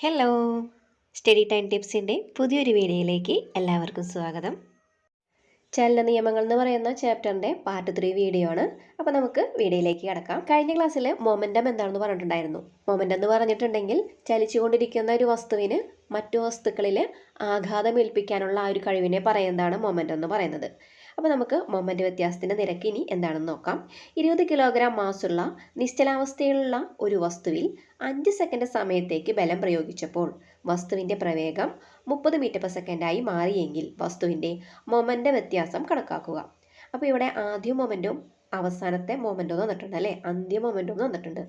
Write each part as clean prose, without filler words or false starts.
Hello, study time ടിപ്സിൻ്റെ പുതിയൊരു വീഡിയോയിലേക്ക് എല്ലാവർക്കും സ്വാഗതം. ചലന നിയമങ്ങൾ എന്ന് പറയുന്ന ചാപ്റ്ററിൻ്റെ പാർട്ട് 3 വീഡിയോ ആണ്. അപ്പോൾ നമുക്ക് വീഡിയോയിലേക്ക് കിടക്കാം. കഴിഞ്ഞ ക്ലാസ്സിൽ മൊമെൻറ്റം എന്താണെന്ന് പറഞ്ഞിട്ടുണ്ടായിരുന്നു. മൊമെൻറ്റം എന്ന് പറഞ്ഞിട്ടുണ്ടെങ്കിൽ ചലിച്ചുകൊണ്ടിരിക്കുന്ന ഒരു വസ്തുവിന് മറ്റു വസ്തുക്കളിൽ ആഘാതം ഏൽപ്പിക്കാനുള്ള ആ ഒരു കഴിവിനെ പറയുന്നതാണ് മൊമെൻറ്റം എന്ന് പറയുന്നത്. അപ്പോൾ നമുക്ക് മൊമെൻറ്റ് വ്യത്യാസത്തിൻ്റെ നിരക്ക് ഇനി എന്താണെന്ന് നോക്കാം. 20 കിലോഗ്രാം മാസുള്ള നിശ്ചലാവസ്ഥയിലുള്ള ഒരു വസ്തുവിൽ 5 സെക്കൻഡ് സമയത്തേക്ക് ബലം പ്രയോഗിച്ചപ്പോൾ വസ്തുവിൻ്റെ പ്രവേഗം 30 മീറ്റർ പെർ സെക്കൻഡായി മാറിയെങ്കിൽ വസ്തുവിൻ്റെ മൊമെൻ്റ് വ്യത്യാസം കണക്കാക്കുക. അപ്പോൾ ഇവിടെ ആദ്യ മൊമെൻറ്റും അവസാനത്തെ മൊമെൻറ്റും തന്നിട്ടുണ്ട് അല്ലേ, അന്ത്യ മൊമെൻറ്റും തന്നിട്ടുണ്ട്.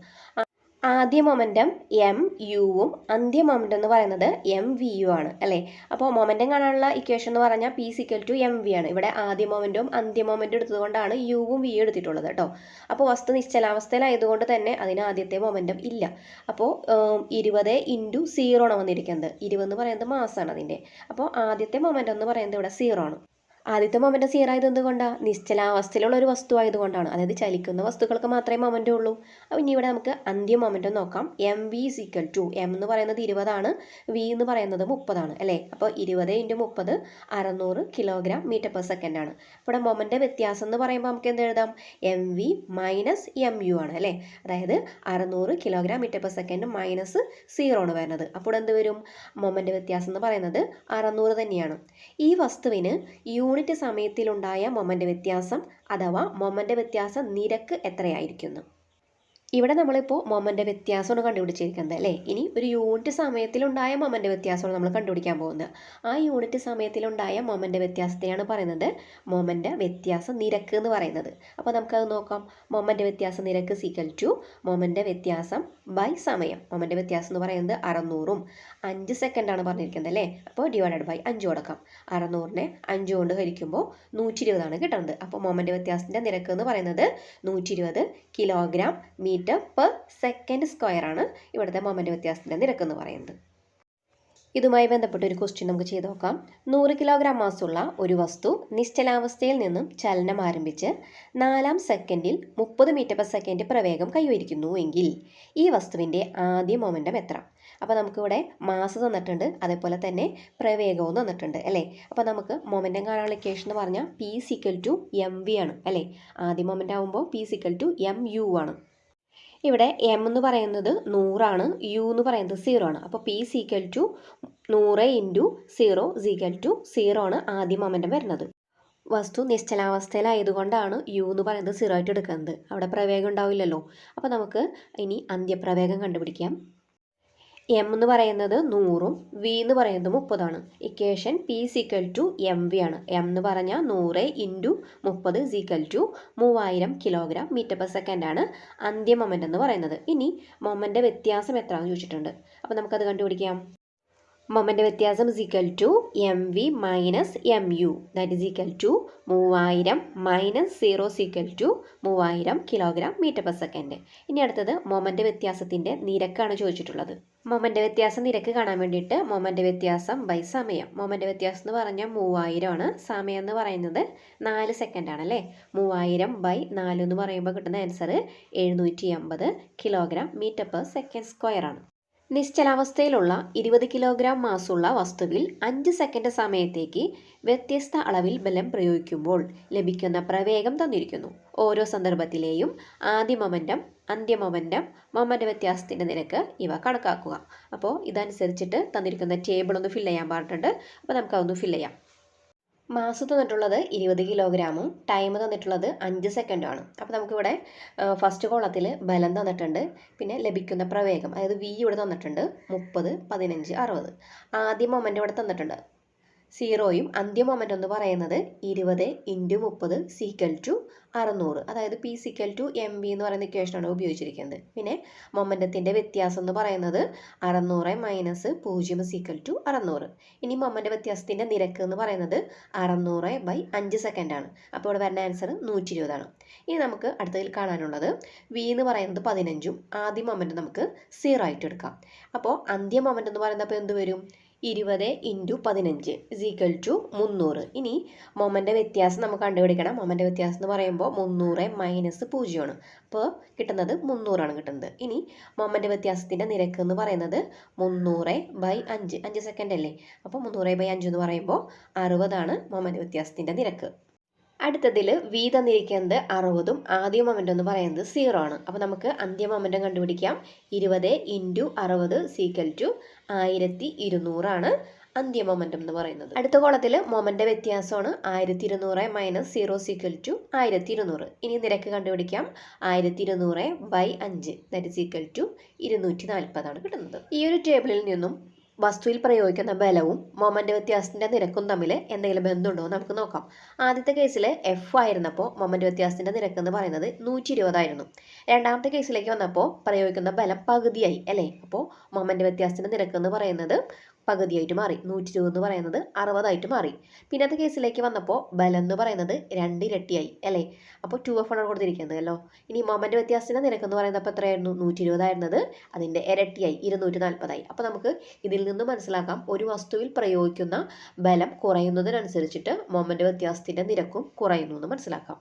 ആദ്യ മൊമെൻറ്റം എം യുവും അന്ത്യ മൊമെൻറ്റം എന്ന് പറയുന്നത് എം വി യു ആണ് അല്ലേ. അപ്പോൾ മൊമെൻറ്റം കാണാനുള്ള ഇക്വേഷൻ എന്ന് പറഞ്ഞാൽ P equal to M V ആണ്. ഇവിടെ ആദ്യ മൊമെൻറ്റും അന്ത്യ മൊമെൻറ്റും എടുത്തതുകൊണ്ടാണ് യുവും വി എടുത്തിട്ടുള്ളത് കേട്ടോ. അപ്പോൾ വസ്തു നിശ്ചലാവസ്ഥയിലായതുകൊണ്ട് തന്നെ അതിന് ആദ്യത്തെ മൊമെൻറ്റം ഇല്ല. അപ്പോൾ 20 ഇൻറ്റു 0 ആണ് വന്നിരിക്കുന്നത്. 20 എന്ന് പറയുന്നത് മാസാണ് അതിൻ്റെ. അപ്പോൾ ആദ്യത്തെ മൊമെൻറ്റം എന്ന് പറയുന്നത് ഇവിടെ 0 ആണ്. ആദ്യത്തെ മൊമെൻറ്റം 0 ആയത് എന്തുകൊണ്ടാണ്? നിശ്ചലാവസ്ഥയിലുള്ള ഒരു വസ്തു ആയതുകൊണ്ടാണ്. അതായത് ചലിക്കുന്ന വസ്തുക്കൾക്ക് മാത്രമേ മൊമെൻറ്റം ഉള്ളൂ. അപ്പോൾ ഇനി ഇവിടെ നമുക്ക് അന്ത്യ മൊമെൻറ്റം നോക്കാം. M V equal to M എന്ന് പറയുന്നത് 20 ആണ്, വി എന്ന് പറയുന്നത് 30 ആണ് അല്ലേ. അപ്പോൾ 20 into 30 600 kilogram metre per second ആണ്. ഇവിടെ മൊമെൻറ്റ് വ്യത്യാസം എന്ന് പറയുമ്പോൾ നമുക്ക് എന്ത് എഴുതാം? M V minus M U ആണ് അല്ലേ. അതായത് 600 kilogram metre per second minus 0 ആണ് വരുന്നത്. അപ്പോൾ എന്ത് വരും? മൊമെൻറ്റ് വ്യത്യാസം എന്ന് പറയുന്നത് 600 തന്നെയാണ്. ഈ വസ്തുവിന് യൂണിറ്റ് സമയത്തിലുണ്ടായ മൊമെൻറ്റ് വ്യത്യാസം അഥവാ മൊമെൻറ്റ് വ്യത്യാസ നിരക്ക് എത്രയായിരിക്കുന്നു? ഇവിടെ നമ്മളിപ്പോൾ മൊമെൻറ്റ് വ്യത്യാസമാണ് കണ്ടുപിടിച്ചിരിക്കുന്നത് അല്ലേ. ഇനി ഒരു യൂണിറ്റ് സമയത്തിലുണ്ടായ മൊമെൻറ്റ് വ്യത്യാസമാണ് നമ്മൾ കണ്ടുപിടിക്കാൻ പോകുന്നത്. ആ യൂണിറ്റ് സമയത്തിലുണ്ടായ മൊമെൻറ്റ് വ്യത്യാസത്തെയാണ് പറയുന്നത് മൊമെൻറ്റ് വ്യത്യാസ നിരക്ക് എന്ന് പറയുന്നത്. അപ്പോൾ നമുക്കത് നോക്കാം. മൊമെൻറ്റ് വ്യത്യാസ നിരക്ക് സീക്കൽ ടു മൊമെൻറ്റ് വ്യത്യാസം ബൈ സമയം. മൊമെൻറ്റ് വ്യത്യാസം എന്ന് പറയുന്നത് 600ഉം 5 സെക്കൻഡാണ് പറഞ്ഞിരിക്കുന്നത് അല്ലേ. അപ്പോൾ ഡിവൈഡഡ് ബൈ 5 കൊടുക്കാം. 600നെ 5 കൊണ്ട് ഹരിക്കുമ്പോൾ 120 ആണ് കിട്ടുന്നത്. അപ്പോൾ മൊമെൻറ്റ് വ്യത്യാസത്തിൻ്റെ നിരക്ക് എന്ന് പറയുന്നത് 120 kilogram metre per second square ആണ് ഇവിടുത്തെ മൊമെൻറ്റ് വ്യത്യാസത്തിൻ്റെ നിരക്ക് എന്ന് പറയുന്നത്. ഇതുമായി ബന്ധപ്പെട്ട ഒരു ക്വസ്റ്റ്യൻ നമുക്ക് ചെയ്ത് നോക്കാം. 100 കിലോഗ്രാം മാസുള്ള ഒരു വസ്തു നിശ്ചലാവസ്ഥയിൽ നിന്നും ചലനം ആരംഭിച്ച് 4-ാം സെക്കൻഡിൽ 30 മീറ്റർ പെർ സെക്കൻഡ് പ്രവേഗം കൈവരിക്കുന്നു എങ്കിൽ ഈ വസ്തുവിൻ്റെ ആദ്യ മൊമെൻറ്റം എത്ര? അപ്പോൾ നമുക്കിവിടെ മാസ് തന്നിട്ടുണ്ട്, അതേപോലെ തന്നെ പ്രവേഗവും തന്നിട്ടുണ്ട് അല്ലേ. അപ്പോൾ നമുക്ക് മൊമെൻറ്റം കാണാനുള്ള ഇക്വേഷൻ എന്ന് പറഞ്ഞാൽ P equal to M V ആണ് അല്ലേ. ആദ്യ മൊമെൻറ്റ് ആകുമ്പോൾ P equal to M U ആണ്. ഇവിടെ എം എന്ന് പറയുന്നത് 100 ആണ്, യു എന്ന് പറയുന്നത് 0 ആണ്. അപ്പോൾ P equal to 100 into 0 സീക്കൽ to 0 ആണ് ആദ്യ മൊമെൻറ്റം വരുന്നത്. വസ്തു നിശ്ചലാവസ്ഥയിലായതുകൊണ്ടാണ് യു എന്ന് പറയുന്നത് 0 ആയിട്ട് എടുക്കുന്നത്. അവിടെ പ്രവേഗം ഉണ്ടാവില്ലല്ലോ. അപ്പോൾ നമുക്ക് ഇനി അന്ത്യപ്രവേഗം കണ്ടുപിടിക്കാം. എം എന്ന് പറയുന്നത് 100ഉം വി എന്ന് പറയുന്നത് 30 ആണ്. Equation P equal to M V ആണ്. എം എന്ന് പറഞ്ഞാൽ 100 into 30 equal to 3000 kilogram metre per second ആണ് അന്ത്യ മൊമെൻറ്റ് എന്ന് പറയുന്നത്. ഇനി മൊമെൻറ്റ് വ്യത്യാസം എത്രയാണെന്ന് ചോദിച്ചിട്ടുണ്ട്. അപ്പോൾ നമുക്കത് കണ്ടുപിടിക്കാം. മൊമെൻറ്റ് വ്യത്യാസം equal to M V minus M U that is equal to 3000 minus 0 equal to 3000 kilogram metre per second. ഇനി അടുത്തത് മൊമെൻറ്റ് വ്യത്യാസത്തിൻ്റെ നിരക്കാണ് ചോദിച്ചിട്ടുള്ളത്. മൊമെൻറ്റ് വ്യത്യാസം നിരക്ക് കാണാൻ വേണ്ടിയിട്ട് മൊമെൻറ്റ് വ്യത്യാസം ബൈ സമയം. മൊമെൻറ്റ് വ്യത്യാസം എന്ന് പറഞ്ഞാൽ 3000 ആണ്, സമയം എന്ന് പറയുന്നത് 4 സെക്കൻഡ് ആണല്ലേ. 3000 ബൈ 4 എന്ന് പറയുമ്പോൾ കിട്ടുന്ന answer 780 kilogram metre per second square ആണ്. നിശ്ചലാവസ്ഥയിലുള്ള 20 കിലോഗ്രാം മാസുള്ള വസ്തുവിൽ 5 സെക്കൻഡ് സമയത്തേക്ക് വ്യത്യസ്ത അളവിൽ ബലം പ്രയോഗിക്കുമ്പോൾ ലഭിക്കുന്ന പ്രവേഗം തന്നിരിക്കുന്നു. ഓരോ സന്ദർഭത്തിലെയും ആദ്യ മൊമെൻറ്റം, അന്ത്യ മൊമെൻറ്റം, മൊമെൻറ്റ് വ്യത്യാസത്തിൻ്റെ നിരക്ക് ഇവ കണക്കാക്കുക. അപ്പോൾ ഇതനുസരിച്ചിട്ട് തന്നിരിക്കുന്ന ടേബിൾ ഒന്ന് ഫില്ല് ചെയ്യാൻ പറഞ്ഞിട്ടുണ്ട്. അപ്പോൾ നമുക്കതൊന്ന് ഫില്ല് ചെയ്യാം. മാസ് തന്നിട്ടുള്ളത് 20 കിലോഗ്രാമും ടൈം തന്നിട്ടുള്ളത് 5 സെക്കൻഡും ആണ്. അപ്പോൾ നമുക്കിവിടെ ഫസ്റ്റ് കോളത്തിൽ ബലം തന്നിട്ടുണ്ട്, പിന്നെ ലഭിക്കുന്ന പ്രവേഗം അതായത് വി ഇവിടെ തന്നിട്ടുണ്ട് 30, 15, 60. ആദ്യ മൊമെൻറ്റ് ഇവിടെ തന്നിട്ടുണ്ട് 0യും അന്ത്യ മൊമെൻറ്റ് എന്ന് പറയുന്നത് 20 ഇൻറ്റു 30 സീക്കൽ ടു 600. അതായത് P equal to M V എന്ന് പറയുന്ന ഇക്വേഷനാണ് ഉപയോഗിച്ചിരിക്കുന്നത്. പിന്നെ മൊമെൻറ്റത്തിൻ്റെ വ്യത്യാസം എന്ന് പറയുന്നത് 600 മൈനസ് 0 സീക്കൽ ടു 600. ഇനി മൊമെൻറ്റ് വ്യത്യാസത്തിൻ്റെ നിരക്ക് എന്ന് പറയുന്നത് 600 ബൈ 5 സെക്കൻഡാണ്. അപ്പോൾ ഇവിടെ വരുന്ന ആൻസർ 120 ആണ്. ഇനി നമുക്ക് അടുത്തതിൽ കാണാനുള്ളത് വി എന്ന് പറയുന്നത് 15ഉം ആദ്യ മൊമെൻറ്റ് നമുക്ക് 0 ആയിട്ട് എടുക്കാം. അപ്പോൾ അന്ത്യ മൊമെൻറ്റ് എന്ന് പറയുന്നത് അപ്പോൾ എന്ത് വരും? 20 × 15 = 300. ഇനി മൊമെൻ്റ് വ്യത്യാസം നമുക്ക് കണ്ടുപിടിക്കണം. മൊമെൻ്റ് വ്യത്യാസം എന്ന് പറയുമ്പോൾ 300 - 0 ആണ്. അപ്പോൾ കിട്ടുന്നത് 300 ആണ് കിട്ടുന്നത്. ഇനി മൊമെൻ്റ് വ്യത്യാസത്തിൻ്റെ നിരക്ക് എന്ന് പറയുന്നത് 300/5. 5 സെക്കൻഡ് അല്ലേ? അപ്പോൾ 300/5 എന്ന് പറയുമ്പോൾ 60 ആണ് മൊമെൻ്റ് വ്യത്യാസത്തിൻ്റെ നിരക്ക്. അടുത്തതിൽ v തന്നിരിക്കുന്നത് 60ഉം ആദ്യ മൊമെൻ്റ് എന്ന് പറയുന്നത് 0 ആണ്. അപ്പോൾ നമുക്ക് അന്ത്യ മൊമെൻ്റ് കണ്ടുപിടിക്കാം. 20 × 60 = 1200 ആണ് അന്ത്യ മൊമെൻ്റ് എന്ന് പറയുന്നത്. അടുത്ത കോളത്തിൽ മൊമെൻ്റ് വ്യത്യാസമാണ് 1200 - 0 = 1200. ഇനി നിരക്ക് കണ്ടുപിടിക്കാം. 1200/5 = 240 ആണ് കിട്ടുന്നത്. ഈ ഒരു ടേബിളിൽ നിന്നും വസ്തുവിൽ പ്രയോഗിക്കുന്ന ബലവും മൊമെൻ്റ് വ്യത്യാസത്തിൻ്റെ നിരക്കും തമ്മിൽ എന്തെങ്കിലും ബന്ധമുണ്ടോ എന്ന് നമുക്ക് നോക്കാം. ആദ്യത്തെ കേസിൽ എഫ് ആയിരുന്നപ്പോൾ മൊമെൻ്റ് വ്യത്യാസത്തിൻ്റെ നിരക്ക് എന്ന് പറയുന്നത് 120 ആയിരുന്നു. രണ്ടാമത്തെ കേസിലേക്ക് വന്നപ്പോൾ പ്രയോഗിക്കുന്ന ബലം പകുതിയായി അല്ലേ? അപ്പോൾ മൊമെൻ്റ് വ്യത്യാസത്തിൻ്റെ നിരക്ക് എന്ന് പറയുന്നത് പകുതിയായിട്ട് മാറി. 120 എന്ന് പറയുന്നത് 60 ആയിട്ട് മാറി. പിന്നത്തെ കേസിലേക്ക് വന്നപ്പോൾ ബലം എന്ന് പറയുന്നത് 2 ഇരട്ടിയായി അല്ലേ? അപ്പോൾ 2F ആണ് കൊടുത്തിരിക്കുന്നത് അല്ലോ. ഇനി മൊമെൻ്റ് വ്യത്യാസത്തിൻ്റെ നിരക്ക് എന്ന് പറയുന്നത് അപ്പോൾ എത്രയായിരുന്നു? 120 ആയിരുന്നത് അതിൻ്റെ ഇരട്ടിയായി 240 ആയി. അപ്പോൾ നമുക്ക് ഇതിൽ നിന്ന് മനസ്സിലാക്കാം ഒരു വസ്തുവിൽ പ്രയോഗിക്കുന്ന ബലം കുറയുന്നതിനനുസരിച്ചിട്ട് മൊമെൻ്റ് വ്യത്യാസത്തിൻ്റെ നിരക്കും കുറയുന്നു എന്ന് മനസ്സിലാക്കാം.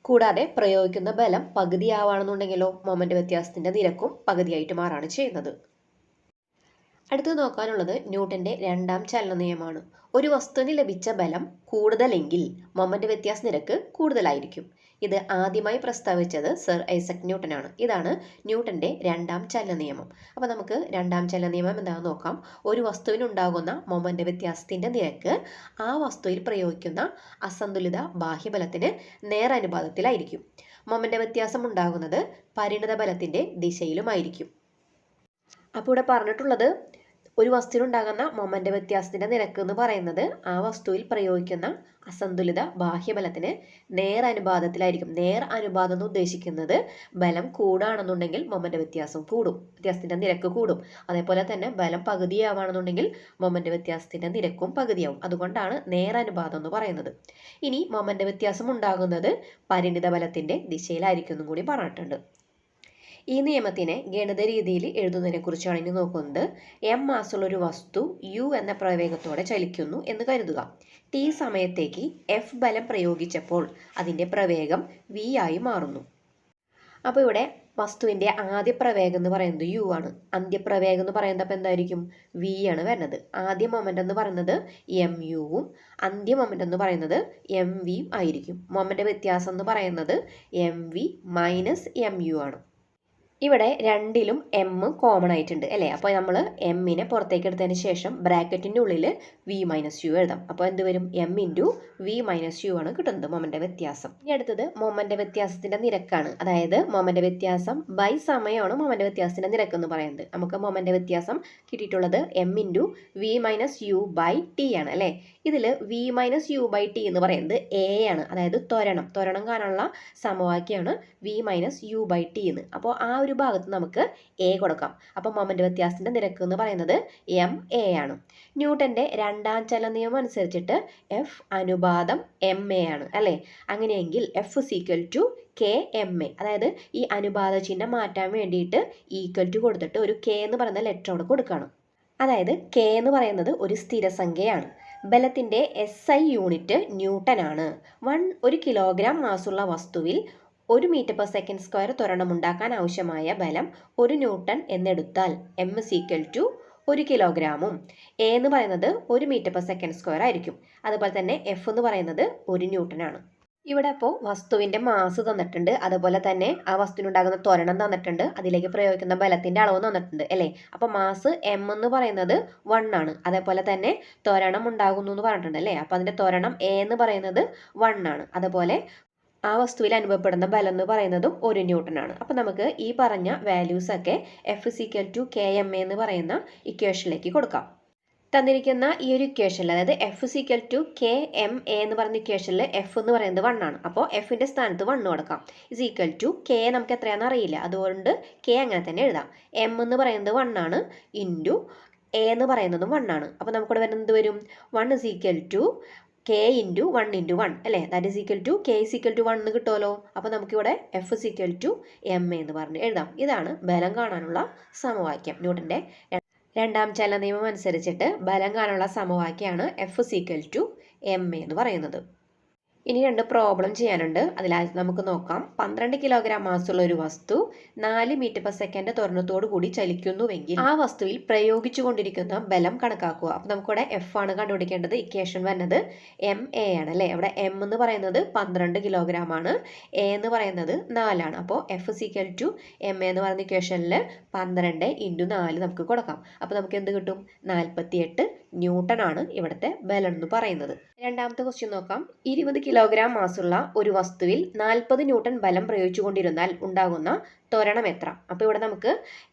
കൂടാതെ പ്രയോഗിക്കുന്ന ബലം പകുതിയാവുകയാണെന്നുണ്ടെങ്കിലോ മൊമെൻ്റ് വ്യത്യാസത്തിൻ്റെ നിരക്കും പകുതിയായിട്ട് മാറാണ് ചെയ്യുന്നത്. അടുത്തത് നോക്കാനുള്ളത് ന്യൂട്ടൻ്റെ രണ്ടാം ചലന നിയമമാണ്. ഒരു വസ്തുവിന് ലഭിച്ച ബലം കൂടുതലെങ്കിൽ മൊമെൻ്റ് വ്യത്യാസ നിരക്ക് കൂടുതലായിരിക്കും. ഇത് ആദ്യമായി പ്രസ്താവിച്ചത് സർ ഐസക് ന്യൂട്ടൻ ആണ്. ഇതാണ് ന്യൂട്ടൻ്റെ രണ്ടാം ചലന നിയമം. അപ്പോൾ നമുക്ക് രണ്ടാം ചലന നിയമം എന്താണെന്ന് നോക്കാം. ഒരു വസ്തുവിനുണ്ടാകുന്ന മൊമെൻ്റ് വ്യത്യാസത്തിൻ്റെ നിരക്ക് ആ വസ്തുവിൽ പ്രയോഗിക്കുന്ന അസന്തുലിത ബാഹ്യബലത്തിന് നേരനുപാതത്തിലായിരിക്കും. മൊമെൻ്റ് വ്യത്യാസം ഉണ്ടാകുന്നത് പരിണിത ബലത്തിൻ്റെ ദിശയിലുമായിരിക്കും. അപ്പോൾ ഇവിടെ പറഞ്ഞിട്ടുള്ളത് ഒരു വസ്തുവിനുണ്ടാകുന്ന മൊമെൻ്റ് വ്യത്യാസത്തിൻ്റെ നിരക്ക് എന്ന് പറയുന്നത് ആ വസ്തുവിൽ പ്രയോഗിക്കുന്ന അസന്തുലിത ബാഹ്യബലത്തിന് നേരനുപാതത്തിലായിരിക്കും. അനുപാതം എന്ന് ഉദ്ദേശിക്കുന്നത് ബലം കൂടുകയാണെന്നുണ്ടെങ്കിൽ മൊമെൻ്റ് വ്യത്യാസം കൂടും, വ്യത്യാസത്തിൻ്റെ നിരക്ക് കൂടും. അതേപോലെ തന്നെ ബലം പകുതിയാവുകയാണെന്നുണ്ടെങ്കിൽ മൊമെൻ്റ് വ്യത്യാസത്തിൻ്റെ നിരക്കും പകുതിയാവും. അതുകൊണ്ടാണ് നേരനുപാതം എന്ന് പറയുന്നത്. ഇനി മൊമെൻ്റ് വ്യത്യാസം ഉണ്ടാകുന്നത് പരിണിത ബലത്തിൻ്റെ ദിശയിലായിരിക്കും എന്നും കൂടി പറഞ്ഞിട്ടുണ്ട്. ഈ നിയമത്തിനെ ഗണിത രീതിയിൽ എഴുതുന്നതിനെ കുറിച്ചാണ് ഇനി നോക്കുന്നത്. m മാസുള്ള ഒരു വസ്തു u എന്ന പ്രവേഗത്തോടെ ചലിക്കുന്നു എന്ന് കരുതുക. t സമയത്തേക്ക് f ബലം പ്രയോഗിച്ചപ്പോൾ അതിൻ്റെ പ്രവേഗം v ആയി മാറുന്നു. അപ്പോൾ ഇവിടെ വസ്തുവിൻ്റെ ആദ്യ പ്രവേഗം എന്ന് പറയുന്നത് u ആണ്. അന്ത്യപ്രവേഗം എന്ന് പറയുന്നത് അപ്പോൾ എന്തായിരിക്കും? v ആണ് വരുന്നത്. ആദ്യ മൊമെൻ്റ് എന്ന് പറയുന്നത് mu-വും അന്ത്യ മൊമെൻ്റ് എന്ന് പറയുന്നത് mv ആയിരിക്കും. മൊമെൻ്റ് വ്യത്യാസം എന്ന് പറയുന്നത് mv - mu ആണ്. ഇവിടെ രണ്ടിലും m കോമൺ ആയിട്ടുണ്ട് അല്ലേ? അപ്പോൾ നമ്മൾ എമ്മിനെ പുറത്തേക്ക് എടുത്തതിന് ശേഷം ബ്രാക്കറ്റിൻ്റെ ഉള്ളിൽ v - u എഴുതാം. അപ്പോൾ എന്ത് വരും? m × v - u ആണ് കിട്ടുന്നത് മൊമെൻ്റ് വ്യത്യാസം. ഇനി അടുത്തത് മൊമെൻ്റ് വ്യത്യാസത്തിൻ്റെ നിരക്കാണ്. അതായത് മൊമെൻ്റ് വ്യത്യാസം ബൈ സമയമാണ് മൊമെൻ്റ് വ്യത്യാസത്തിൻ്റെ നിരക്ക് എന്ന് പറയുന്നത്. നമുക്ക് മൊമെൻ്റ് വ്യത്യാസം കിട്ടിയിട്ടുള്ളത് m × v - u/t ആണ് അല്ലേ? ഇതിൽ v - u/t എന്ന് പറയുന്നത് a ആണ്. അതായത് ത്വരണം കാണാനുള്ള സമവാക്യമാണ് v - u/t എന്ന്. അപ്പോൾ ആ ഒരു ഭാഗത്ത് നമുക്ക് a കൊടുക്കാം. അപ്പോൾ മൊമെൻ്റ് വ്യത്യാസത്തിൻ്റെ നിരക്ക് എന്ന് പറയുന്നത് ma ആണ്. ന്യൂട്ടൻ്റെ രണ്ടാം ചലന നിയമം അനുസരിച്ചിട്ട് f അനുപാതം ma ആണ് അല്ലേ? അങ്ങനെയെങ്കിൽ f = kma. അതായത് ഈ അനുപാത ചിഹ്നം മാറ്റാൻ വേണ്ടിയിട്ട് ഈക്വൽ ടു കൊടുത്തിട്ട് ഒരു k എന്ന് പറയുന്ന ലെറ്റർ അവിടെ കൊടുക്കുകയാണ്. അതായത് k എന്ന് പറയുന്നത് ഒരു സ്ഥിരസംഖ്യയാണ്. ബലത്തിൻ്റെ SI യൂണിറ്റ് ന്യൂട്ടൺ ആണ്. 1 കിലോഗ്രാം മാസുള്ള വസ്തുവിൽ 1 m/s² ത്വരണമുണ്ടാക്കാൻ ആവശ്യമായ ബലം 1 ന്യൂട്ടൺ എന്നെടുത്താൽ m = 1 കിലോഗ്രാമും a എന്ന് പറയുന്നത് 1 m/s² ആയിരിക്കും. അതുപോലെ തന്നെ f എന്ന് പറയുന്നത് 1 ന്യൂട്ടൺ ആണ്. ഇവിടെ അപ്പോൾ വസ്തുവിൻ്റെ മാസ് തന്നിട്ടുണ്ട്, അതുപോലെ തന്നെ ആ വസ്തുവിനുണ്ടാകുന്ന ത്വരണം തന്നിട്ടുണ്ട്, അതിലേക്ക് പ്രയോഗിക്കുന്ന ബലത്തിൻ്റെ അളവ് തന്നിട്ടുണ്ട് അല്ലേ? അപ്പോൾ മാസ് m എന്ന് പറയുന്നത് 1 ആണ്. അതേപോലെ തന്നെ ത്വരണം ഉണ്ടാകുന്നു എന്ന് പറഞ്ഞിട്ടുണ്ട് അല്ലേ? അപ്പോൾ അതിൻ്റെ ത്വരണം a എന്ന് പറയുന്നത് 1 ആണ്. അതുപോലെ ആ വസ്തുവിൽ അനുഭവപ്പെടുന്ന ബലം എന്ന് പറയുന്നതും 1 ന്യൂട്ടൺ ആണ്. അപ്പോൾ നമുക്ക് ഈ പറഞ്ഞ വാല്യൂസ് ഒക്കെ f = kma എന്ന് പറയുന്ന ഇക്വേഷനിലേക്ക് കൊടുക്കാം. തന്നിരിക്കുന്ന ഈ ഒരു ഇക്വേഷനിൽ അതായത് f = kma എന്ന് പറയുന്ന ഇക്വേഷനിൽ f എന്ന് പറയുന്നത് 1 ആണ്. അപ്പോൾ എഫിൻ്റെ സ്ഥാനത്ത് 1 കൊടുക്കാം. k നമുക്ക് എത്രയാണെന്ന് അറിയില്ല, അതുകൊണ്ട് k അങ്ങനെ തന്നെ എഴുതാം. m എന്ന് പറയുന്നത് 1 ആണ് ഇൻറ്റു a എന്ന് പറയുന്നതും 1 ആണ്. അപ്പോൾ നമുക്കിവിടെ വരുന്നത് വരും 1 = k × 1 × 1 അല്ലേ? That is equal to k = 1 എന്ന് കിട്ടുമല്ലോ. അപ്പോൾ നമുക്കിവിടെ f = ma എന്ന് പറഞ്ഞ് എഴുതാം. ഇതാണ് ബലം കാണാനുള്ള സമവാക്യം, ന്യൂട്ടൻ്റെ രണ്ടാം ചലന നിയമം അനുസരിച്ചിട്ട് ബലം കാണാനുള്ള സമവാക്യമാണ് F=ma എന്ന് പറയുന്നത്. ഇനി 2 പ്രോബ്ലം ചെയ്യാനുണ്ട്. അതിലാദ്യം നമുക്ക് നോക്കാം. 12 കിലോഗ്രാം മാസുള്ള ഒരു വസ്തു 4 മീറ്റർ പെർ സെക്കൻഡ് ത്വരണത്തോടു കൂടി ചലിക്കുന്നുവെങ്കിൽ ആ വസ്തുവിൽ പ്രയോഗിച്ചുകൊണ്ടിരിക്കുന്ന ബലം കണക്കാക്കുക. അപ്പോൾ നമുക്കിവിടെ F ആണ് കണ്ടുപിടിക്കേണ്ടത്. ഇക്വേഷൻ വരുന്നത് ma ആണ് അല്ലേ. ഇവിടെ m എന്ന് പറയുന്നത് 12 കിലോഗ്രാം ആണ്, a എന്ന് പറയുന്നത് 4 ആണ്. അപ്പോൾ F=ma എന്ന് പറയുന്ന ഇക്വേഷനിൽ 12 × 4 നമുക്ക് കൊടുക്കാം. അപ്പോൾ നമുക്ക് എന്ത് കിട്ടും? 48 ന്യൂട്ടൺ ആണ് ഇവിടുത്തെ ബലം എന്ന് പറയുന്നത്. രണ്ടാമത്തെ ക്വസ്റ്റ്യൻ നോക്കാം. 20 കിലോഗ്രാം മാസുള്ള ഒരു വസ്തുവിൽ 40 ന്യൂട്ടൺ ബലം പ്രയോഗിച്ചുകൊണ്ടിരുന്നാൽ ഉണ്ടാകുന്ന ത്വരണം എത്ര? അപ്പോൾ ഇവിടെ നമുക്ക്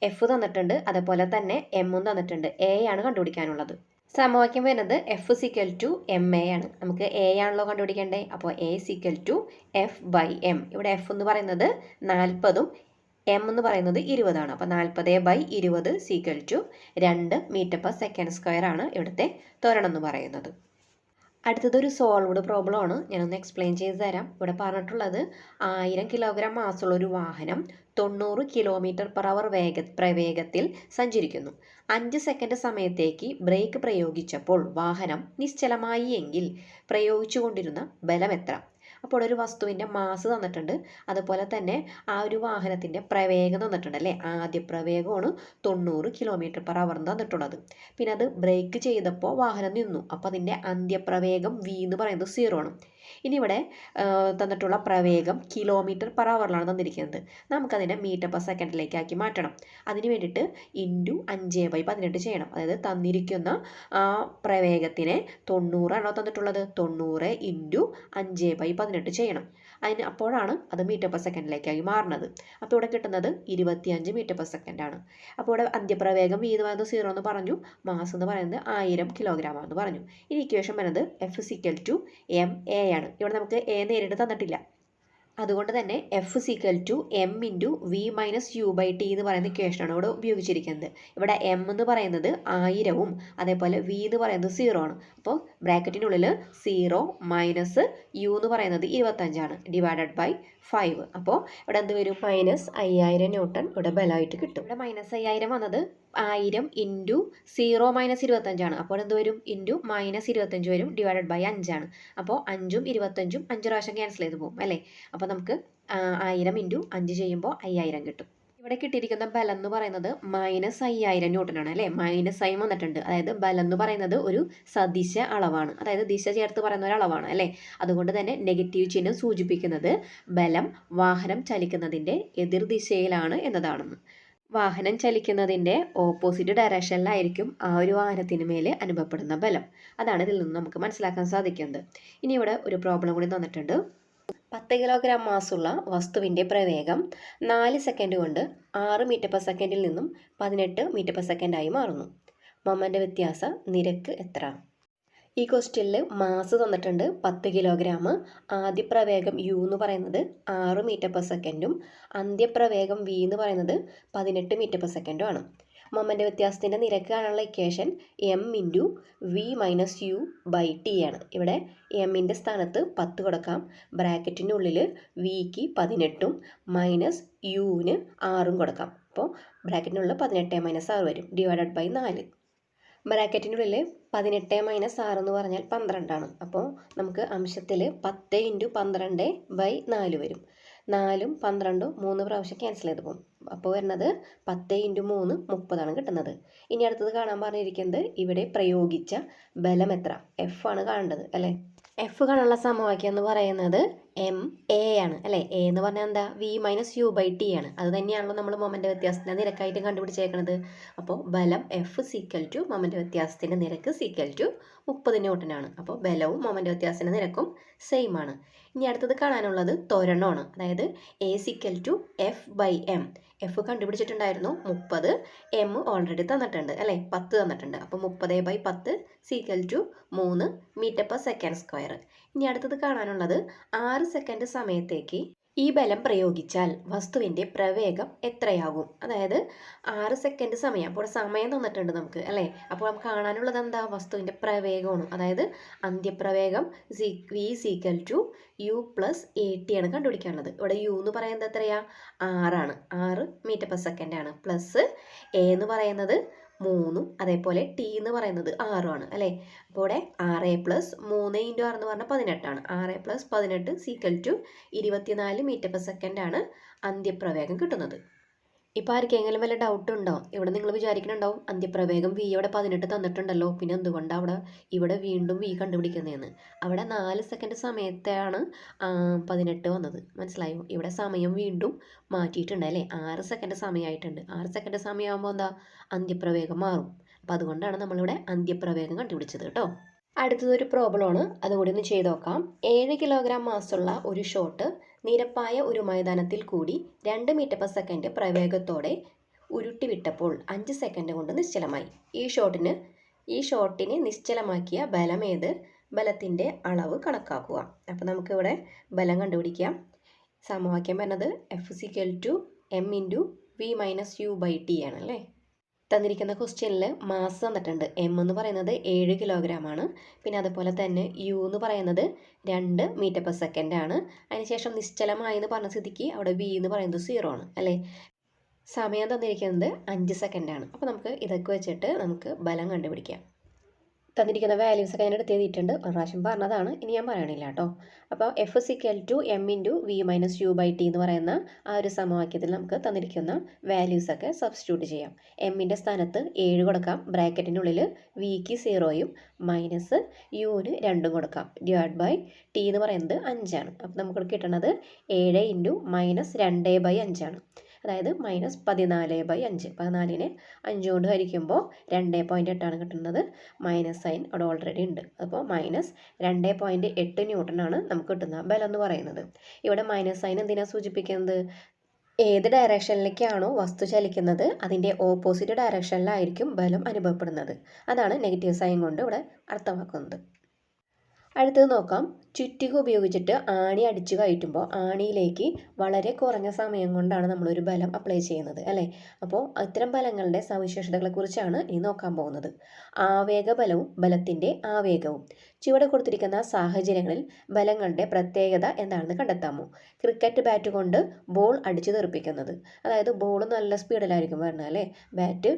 F തന്നിട്ടുണ്ട്, അതുപോലെ തന്നെ m തന്നിട്ടുണ്ട്. a ആണ് കണ്ടുപിടിക്കാനുള്ളത്. സമവാക്യം വരുന്നത് F=ma ആണ്. നമുക്ക് a ആണല്ലോ കണ്ടുപിടിക്കേണ്ടത്. അപ്പോൾ a=F/m. ഇവിടെ F എന്ന് പറയുന്നത് 40ഉം m എന്ന് പറയുന്നത് 20 ആണ്. അപ്പോൾ 40/20 2 മീറ്റർ പെർ സെക്കൻഡ് സ്ക്വയർ ആണ് ഇവിടുത്തെ ത്വരണം എന്ന് പറയുന്നത്. അടുത്തതൊരു സോൾവ്ഡ് പ്രോബ്ലം ആണ്. ഞാനൊന്ന് എക്സ്പ്ലെയിൻ ചെയ്ത് തരാം. ഇവിടെ പറഞ്ഞിട്ടുള്ളത് 1000 കിലോഗ്രാം മാസുള്ള ഒരു വാഹനം 90 km/h പ്രവേഗത്തിൽ സഞ്ചരിക്കുന്നു. 5 സെക്കൻഡ് സമയത്തേക്ക് ബ്രേക്ക് പ്രയോഗിച്ചപ്പോൾ വാഹനം നിശ്ചലമായി എങ്കിൽ പ്രയോഗിച്ചുകൊണ്ടിരുന്ന ബലം എത്ര? അപ്പോൾ ഒരു വസ്തുവിൻ്റെ മാസ് തന്നിട്ടുണ്ട്, അതുപോലെ തന്നെ ആ ഒരു വാഹനത്തിൻ്റെ പ്രവേഗം തന്നിട്ടുണ്ട് അല്ലേ. ആദ്യ പ്രവേഗമാണ് 90 km/h തന്നിട്ടുള്ളത്. പിന്നെ അത് ബ്രേക്ക് ചെയ്തപ്പോൾ വാഹനം നിന്നു. അപ്പോൾ അതിൻ്റെ അന്ത്യപ്രവേഗം v എന്ന് പറയുന്നത് 0 ആണ്. ഇനി ഇവിടെ തന്നിട്ടുള്ള പ്രവേഗം km/h തന്നിരിക്കുന്നത്. നമുക്കതിനെ മീറ്റർ പെർ സെക്കൻഡിലേക്ക് ആക്കി മാറ്റണം. അതിന് വേണ്ടിയിട്ട് × 5/18 ചെയ്യണം. അതായത് തന്നിരിക്കുന്ന ആ പ്രവേഗത്തിനെ 90 ആണോ തന്നിട്ടുള്ളത്, 90 × 5/18 ചെയ്യണം. അപ്പോഴാണ് അത് മീറ്റർ പെർ സെക്കൻഡിലേക്കായി മാറുന്നത്. അപ്പോൾ ഇവിടെ കിട്ടുന്നത് 25 മീറ്റർ പെർ സെക്കൻഡ് ആണ്. അപ്പോൾ ഇവിടെ അന്ത്യപ്രവേഗം v എന്ന് പറയുന്നത് 0 എന്ന് പറഞ്ഞു, മാസ് എന്ന് പറയുന്നത് 1000 കിലോഗ്രാം ആണെന്ന് പറഞ്ഞു. ഇനി ഇക്വേഷൻ വരുന്നത് F=ma ആണ്. ഇവിടെ നമുക്ക് a നേരിട്ട് തന്നിട്ടില്ല, അതുകൊണ്ട് തന്നെ F=m×v−u/t എന്ന് പറയുന്ന ഇക്വേഷനാണ് ഇവിടെ ഉപയോഗിച്ചിരിക്കുന്നത്. ഇവിടെ m എന്ന് പറയുന്നത് 1000ഉം അതേപോലെ v എന്ന് പറയുന്നത് 0 ആണ്. അപ്പോൾ ബ്രാക്കറ്റിനുള്ളിൽ 0 - u എന്ന് പറയുന്നത് 25 ആണ്, /5. അപ്പോൾ ഇവിടെ എന്ത് വരും? -5000 ന്യൂട്ടൺ ഇവിടെ ബലമായിട്ട് കിട്ടും. ഇവിടെ -5000 വന്നത് 1000 × 0 - 25 ആണ്. അപ്പോൾ എന്ത് വരും? -25 വരും, /5 ആണ്. അപ്പോൾ 5ഉം 25ഉം 5 പ്രാവശ്യം ക്യാൻസൽ ചെയ്ത് പോകും അല്ലേ. അപ്പോൾ നമുക്ക് 1000 × 5 ചെയ്യുമ്പോൾ 5000 കിട്ടും. ഇവിടെ കിട്ടിയിരിക്കുന്ന ബലം എന്ന് പറയുന്നത് -5000 ന്യൂട്ടൺ ആണ് അല്ലേ. -i വന്നിട്ടുണ്ട്. അതായത് ബലം എന്ന് പറയുന്നത് ഒരു സദിശ അളവാണ്, അതായത് ദിശ ചേർത്ത് പറയുന്ന ഒരു അളവാണ് അല്ലേ. അതുകൊണ്ട് തന്നെ നെഗറ്റീവ് ചിഹ്നം സൂചിപ്പിക്കുന്നത് ബലം വാഹനം ചലിക്കുന്നതിൻ്റെ എതിർദിശയിലാണ് എന്നതാണെന്ന്. വാഹനം ചലിക്കുന്നതിൻ്റെ ഓപ്പോസിറ്റ് ഡയറക്ഷനിലായിരിക്കും ആ ഒരു വാഹനത്തിന് മേലെ അനുഭവപ്പെടുന്ന ബലം. അതാണ് ഇതിൽ നിന്ന് നമുക്ക് മനസ്സിലാക്കാൻ സാധിക്കുന്നത്. ഇനി ഇവിടെ ഒരു പ്രോബ്ലം കൂടി തന്നിട്ടുണ്ട്. 10 കിലോഗ്രാം മാസുള്ള വസ്തുവിൻ്റെ പ്രവേഗം 4 സെക്കൻഡ് കൊണ്ട് 6 മീറ്റർ പെർ സെക്കൻഡിൽ നിന്നും 18 മീറ്റർ പെർ സെക്കൻഡായി മാറുന്നു. മൊമെൻ്റ് വ്യത്യാസ നിരക്ക് എത്ര? ഈ ക്വസ്റ്റ്യനിൽ മാസ് തന്നിട്ടുണ്ട് 10 കിലോഗ്രാം. ആദ്യ പ്രവേഗം u എന്ന് പറയുന്നത് 6 മീറ്റർ പെർ സെക്കൻഡും അന്ത്യപ്രവേഗം v എന്ന് പറയുന്നത് 18 മീറ്റർ പെർ സെക്കൻഡും ആണ്. മൊമെൻ്റ് വ്യത്യാസത്തിൻ്റെ നിരക്ക് കാണാനുള്ള ഇക്വേഷൻ m×v−u/t ആണ്. ഇവിടെ എമ്മിൻ്റെ സ്ഥാനത്ത് 10 കൊടുക്കാം, ബ്രാക്കറ്റിനുള്ളിൽ വിക്ക് 18ഉം -uന് 6ഉം കൊടുക്കാം. അപ്പോൾ ബ്രാക്കറ്റിനുള്ളിൽ 18 - 6 വരും, /4. ബ്രാക്കറ്റിനുള്ളിൽ 18 - 6 എന്ന് പറഞ്ഞാൽ 12 ആണ്. അപ്പോൾ നമുക്ക് അംശത്തിൽ 10 × 12/4 വരും. 4ഉം 12ഉം 3 പ്രാവശ്യം ക്യാൻസൽ ചെയ്ത് പോകും. അപ്പോൾ വരുന്നത് 10 × 3 30 ആണ് കിട്ടുന്നത്. ഇനി അടുത്തത് കാണാൻ പറഞ്ഞിരിക്കുന്നത് ഇവിടെ പ്രയോഗിച്ച ബലം എത്ര? F ആണ് കാണേണ്ടത് അല്ലേ. F കാണാനുള്ള സമവാക്യം എന്ന് പറയുന്നത് ma ആണ് അല്ലേ. a എന്ന് പറഞ്ഞാൽ എന്താ? v−u/t ആണ്. അത് തന്നെയാണല്ലോ നമ്മൾ മൊമെൻ്റ് വ്യത്യാസത്തിൻ്റെ നിരക്കായിട്ട് കണ്ടുപിടിച്ചേക്കുന്നത്. അപ്പോൾ ബലം F മൊമെൻ്റ് വ്യത്യാസത്തിൻ്റെ നിരക്ക് 30 ന്യൂട്ടൺ ആണ്. അപ്പോൾ ബലവും മൊമെൻ്റ് വ്യത്യാസത്തിൻ്റെ നിരക്കും സെയിം ആണ്. ഇനി അടുത്തത് കാണാനുള്ളത് ത്വരണമാണ്, അതായത് a=F/m. F കണ്ടുപിടിച്ചിട്ടുണ്ടായിരുന്നു 30, m ഓൾറെഡി തന്നിട്ടുണ്ട് അല്ലേ, 10 തന്നിട്ടുണ്ട്. അപ്പോൾ 30/10 3 മീറ്റർ പെർ സെക്കൻഡ് സ്ക്വയർ. ഇനി അടുത്തത് കാണാനുള്ളത് 6 സെക്കൻഡ് സമയത്തേക്ക് ഈ ബലം പ്രയോഗിച്ചാൽ വസ്തുവിൻ്റെ പ്രവേഗം എത്രയാകും? അതായത് 6 സെക്കൻഡ് സമയം, അപ്പോൾ സമയം തന്നിട്ടുണ്ട് നമുക്ക് അല്ലേ. അപ്പോൾ നമുക്ക് കാണാനുള്ളത് എന്താ? വസ്തുവിൻ്റെ പ്രവേഗമാണ്. അതായത് അന്ത്യപ്രവേഗം v=u+at ആണ് കണ്ടുപിടിക്കാനുള്ളത്. ഇവിടെ u എന്ന് പറയുന്നത് എത്രയാ? 6 ആണ്, 6 മീറ്റർ പെർ സെക്കൻഡ് ആണ്. പ്ലസ് a എന്ന് പറയുന്നത് 3ഉം അതേപോലെ ടി എന്ന് പറയുന്നത് 6ഉമാണ് അല്ലേ. അപ്പോൾ ഇവിടെ 6+3 × 6 എന്ന് പറഞ്ഞാൽ 18ആണ്. 6+18 = 24 മീറ്റർ/സെക്കൻഡ് ആണ് അന്ത്യപ്രവേഗം കിട്ടുന്നത്. ഇപ്പോൾ ആർക്കെങ്കിലും വല്ല ഡൗട്ട് ഉണ്ടോ? ഇവിടെ നിങ്ങൾ വിചാരിക്കുന്നുണ്ടാവും അന്ത്യപ്രവേഗം വി അവിടെ 18 തന്നിട്ടുണ്ടല്ലോ, പിന്നെ എന്തുകൊണ്ടാണ് ഇവിടെ വീണ്ടും വി കണ്ടുപിടിക്കുന്നതെന്ന്. അവിടെ 4 സെക്കൻഡ് സമയത്താണ് 18 വന്നത്, മനസ്സിലായോ? ഇവിടെ സമയം വീണ്ടും മാറ്റിയിട്ടുണ്ട് അല്ലേ. 6 സെക്കൻഡ് സമയമായിട്ടുണ്ട്. 6 സെക്കൻഡ് സമയമാകുമ്പോൾ എന്താ, അന്ത്യപ്രവേഗം മാറും. അപ്പോൾ അതുകൊണ്ടാണ് നമ്മളിവിടെ അന്ത്യപ്രവേഗം കണ്ടുപിടിച്ചത് കേട്ടോ. അടുത്തതൊരു പ്രോബ്ലമാണ്, അതുകൂടി ഒന്ന് ചെയ്ത് നോക്കാം. 7 കിലോഗ്രാം മാസുള്ള ഒരു ഷോട്ട് നിരപ്പായ ഒരു മൈതാനത്തിൽ കൂടി 2 മീറ്റർ/സെക്കൻഡ് പ്രവേഗത്തോടെ ഉരുട്ടി വിട്ടപ്പോൾ 5 സെക്കൻഡ് കൊണ്ട് നിശ്ചലമായി. ഈ ഷോട്ടിനെ നിശ്ചലമാക്കിയ ബലം ഏത്? ബലത്തിൻ്റെ അളവ് കണക്കാക്കുക. അപ്പോൾ നമുക്കിവിടെ ബലം കണ്ടുപിടിക്കാം. സമവാക്യം പറഞ്ഞത് F m×v−u/t ആണല്ലേ. തന്നിരിക്കുന്ന ക്വസ്റ്റ്യനിൽ മാസ് തന്നിട്ടുണ്ട്. എം എന്ന് പറയുന്നത് 7 കിലോഗ്രാം ആണ്. പിന്നെ അതുപോലെ തന്നെ യു എന്ന് പറയുന്നത് 2 മീറ്റർ/സെക്കൻഡ് ആണ്. അതിനുശേഷം നിശ്ചലമായി എന്ന് പറഞ്ഞ സ്ഥിതിക്ക് അവിടെ വി എന്ന് പറയുന്നത് 0 ആണ് അല്ലേ. സമയം തന്നിരിക്കുന്നത് 5 സെക്കൻഡാണ്. അപ്പോൾ നമുക്ക് ഇതൊക്കെ വെച്ചിട്ട് നമുക്ക് ബലം കണ്ടുപിടിക്കാം. തന്നിരിക്കുന്ന വാല്യൂസ് ഒക്കെ ഞാൻ എടുത്ത് എഴുതിയിട്ടുണ്ട്. ഒരു പ്രാവശ്യം പറഞ്ഞതാണ്, ഇനി ഞാൻ പറയണില്ല കേട്ടോ. അപ്പോൾ F m×v−u/t എന്ന് പറയുന്ന ആ ഒരു സമവാക്യത്തിൽ നമുക്ക് തന്നിരിക്കുന്ന വാല്യൂസൊക്കെ സബ്സ്റ്റിറ്റ്യൂട്ട് ചെയ്യാം. എമ്മിൻ്റെ സ്ഥാനത്ത് 7 കൊടുക്കാം, ബ്രാക്കറ്റിനുള്ളിൽ വിക്ക് 0യും മൈനസ് യുവിന് 2ഉം കൊടുക്കാം. /t എന്ന് പറയുന്നത് 5ആണ്. അപ്പോൾ നമുക്ക് കിട്ടുന്നത് 7 × -2/5 ആണ്. അതായത് -14/5. 14നെ 5 കൊണ്ട് ഹരിക്കുമ്പോൾ 2.8 കിട്ടുന്നത്. മൈനസ് സൈൻ അവിടെ ഓൾറെഡി ഉണ്ട്. അപ്പോൾ -2.8 ന്യൂട്ടനാണ് നമുക്ക് കിട്ടുന്ന ബലം എന്ന് പറയുന്നത്. ഇവിടെ മൈനസ് സൈൻ എന്തിനാണ് സൂചിപ്പിക്കുന്നത്? ഏത് ഡയറക്ഷനിലേക്കാണോ വസ്തു ചലിക്കുന്നത് അതിൻ്റെ ഓപ്പോസിറ്റ് ഡയറക്ഷനിലായിരിക്കും ബലം അനുഭവപ്പെടുന്നത്. അതാണ് നെഗറ്റീവ് സൈൻ കൊണ്ട് ഇവിടെ അർത്ഥമാക്കുന്നത്. അടുത്തത് നോക്കാം. ചുറ്റിക ഉപയോഗിച്ചിട്ട് ആണി അടിച്ചു കയറ്റുമ്പോൾ ആണിയിലേക്ക് വളരെ കുറഞ്ഞ സമയം കൊണ്ടാണ് നമ്മളൊരു ബലം അപ്ലൈ ചെയ്യുന്നത് അല്ലേ. അപ്പോൾ ഇത്തരം ബലങ്ങളുടെ സവിശേഷതകളെക്കുറിച്ചാണ് ഇനി നോക്കാൻ പോകുന്നത്. ആവേഗ ബലവും ബലത്തിൻ്റെ ആവേഗവും. ചുവടെ കൊടുത്തിരിക്കുന്ന സാഹചര്യങ്ങളിൽ ബലങ്ങളുടെ പ്രത്യേകത എന്താണെന്ന് കണ്ടെത്താമോ? ക്രിക്കറ്റ് ബാറ്റ് കൊണ്ട് ബോൾ അടിച്ചു തെറിപ്പിക്കുന്നത്, അതായത് ബോൾ നല്ല സ്പീഡിലായിരിക്കും വരുന്നത് അല്ലേ. ബാറ്റ്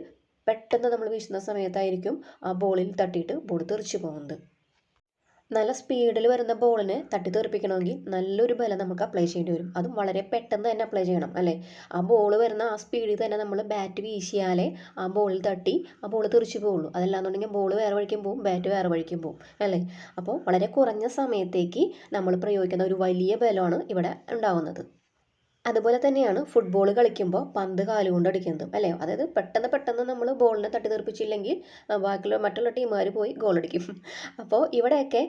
പെട്ടെന്ന് നമ്മൾ വീശുന്ന സമയത്തായിരിക്കും ആ ബോളിൽ തട്ടിയിട്ട് ബോൾ തെറിച്ചു പോകുന്നത്. നല്ല സ്പീഡിൽ വരുന്ന ബോളിനെ തട്ടിത്തെറിപ്പിക്കണമെങ്കിൽ നല്ലൊരു ബലം നമുക്ക് അപ്ലൈ ചെയ്യേണ്ടി വരും. അതും വളരെ പെട്ടെന്ന് തന്നെ അപ്ലൈ ചെയ്യണം അല്ലേ. ആ ബോൾ വരുന്ന ആ സ്പീഡിൽ തന്നെ നമ്മൾ ബാറ്റ് വീശിയാലേ ആ ബോളിൽ തട്ടി ആ ബോൾ തെറിച്ചു പോകുള്ളൂ. അതല്ലാന്നുണ്ടെങ്കിൽ ബോൾ വേറെ വഴിക്കും പോകും, ബാറ്റ് വേറെ വഴിക്കും പോകും അല്ലേ. അപ്പോൾ വളരെ കുറഞ്ഞ സമയത്തേക്ക് നമ്മൾ പ്രയോഗിക്കുന്ന ഒരു വലിയ ബലമാണ് ഇവിടെ ഉണ്ടാവുന്നത്. അതുപോലെ തന്നെയാണ് ഫുട്ബോൾ കളിക്കുമ്പോൾ പന്ത് കാലുകൊണ്ട് അടിക്കുന്നതും അല്ലേ. അതായത് പെട്ടെന്ന് നമ്മൾ ബോളിനെ തട്ടിത്തെറിപ്പിച്ചില്ലെങ്കിൽ മറ്റുള്ള ടീമുകാർ പോയി ഗോളടിക്കും. അപ്പോൾ ഇവിടെയൊക്കെ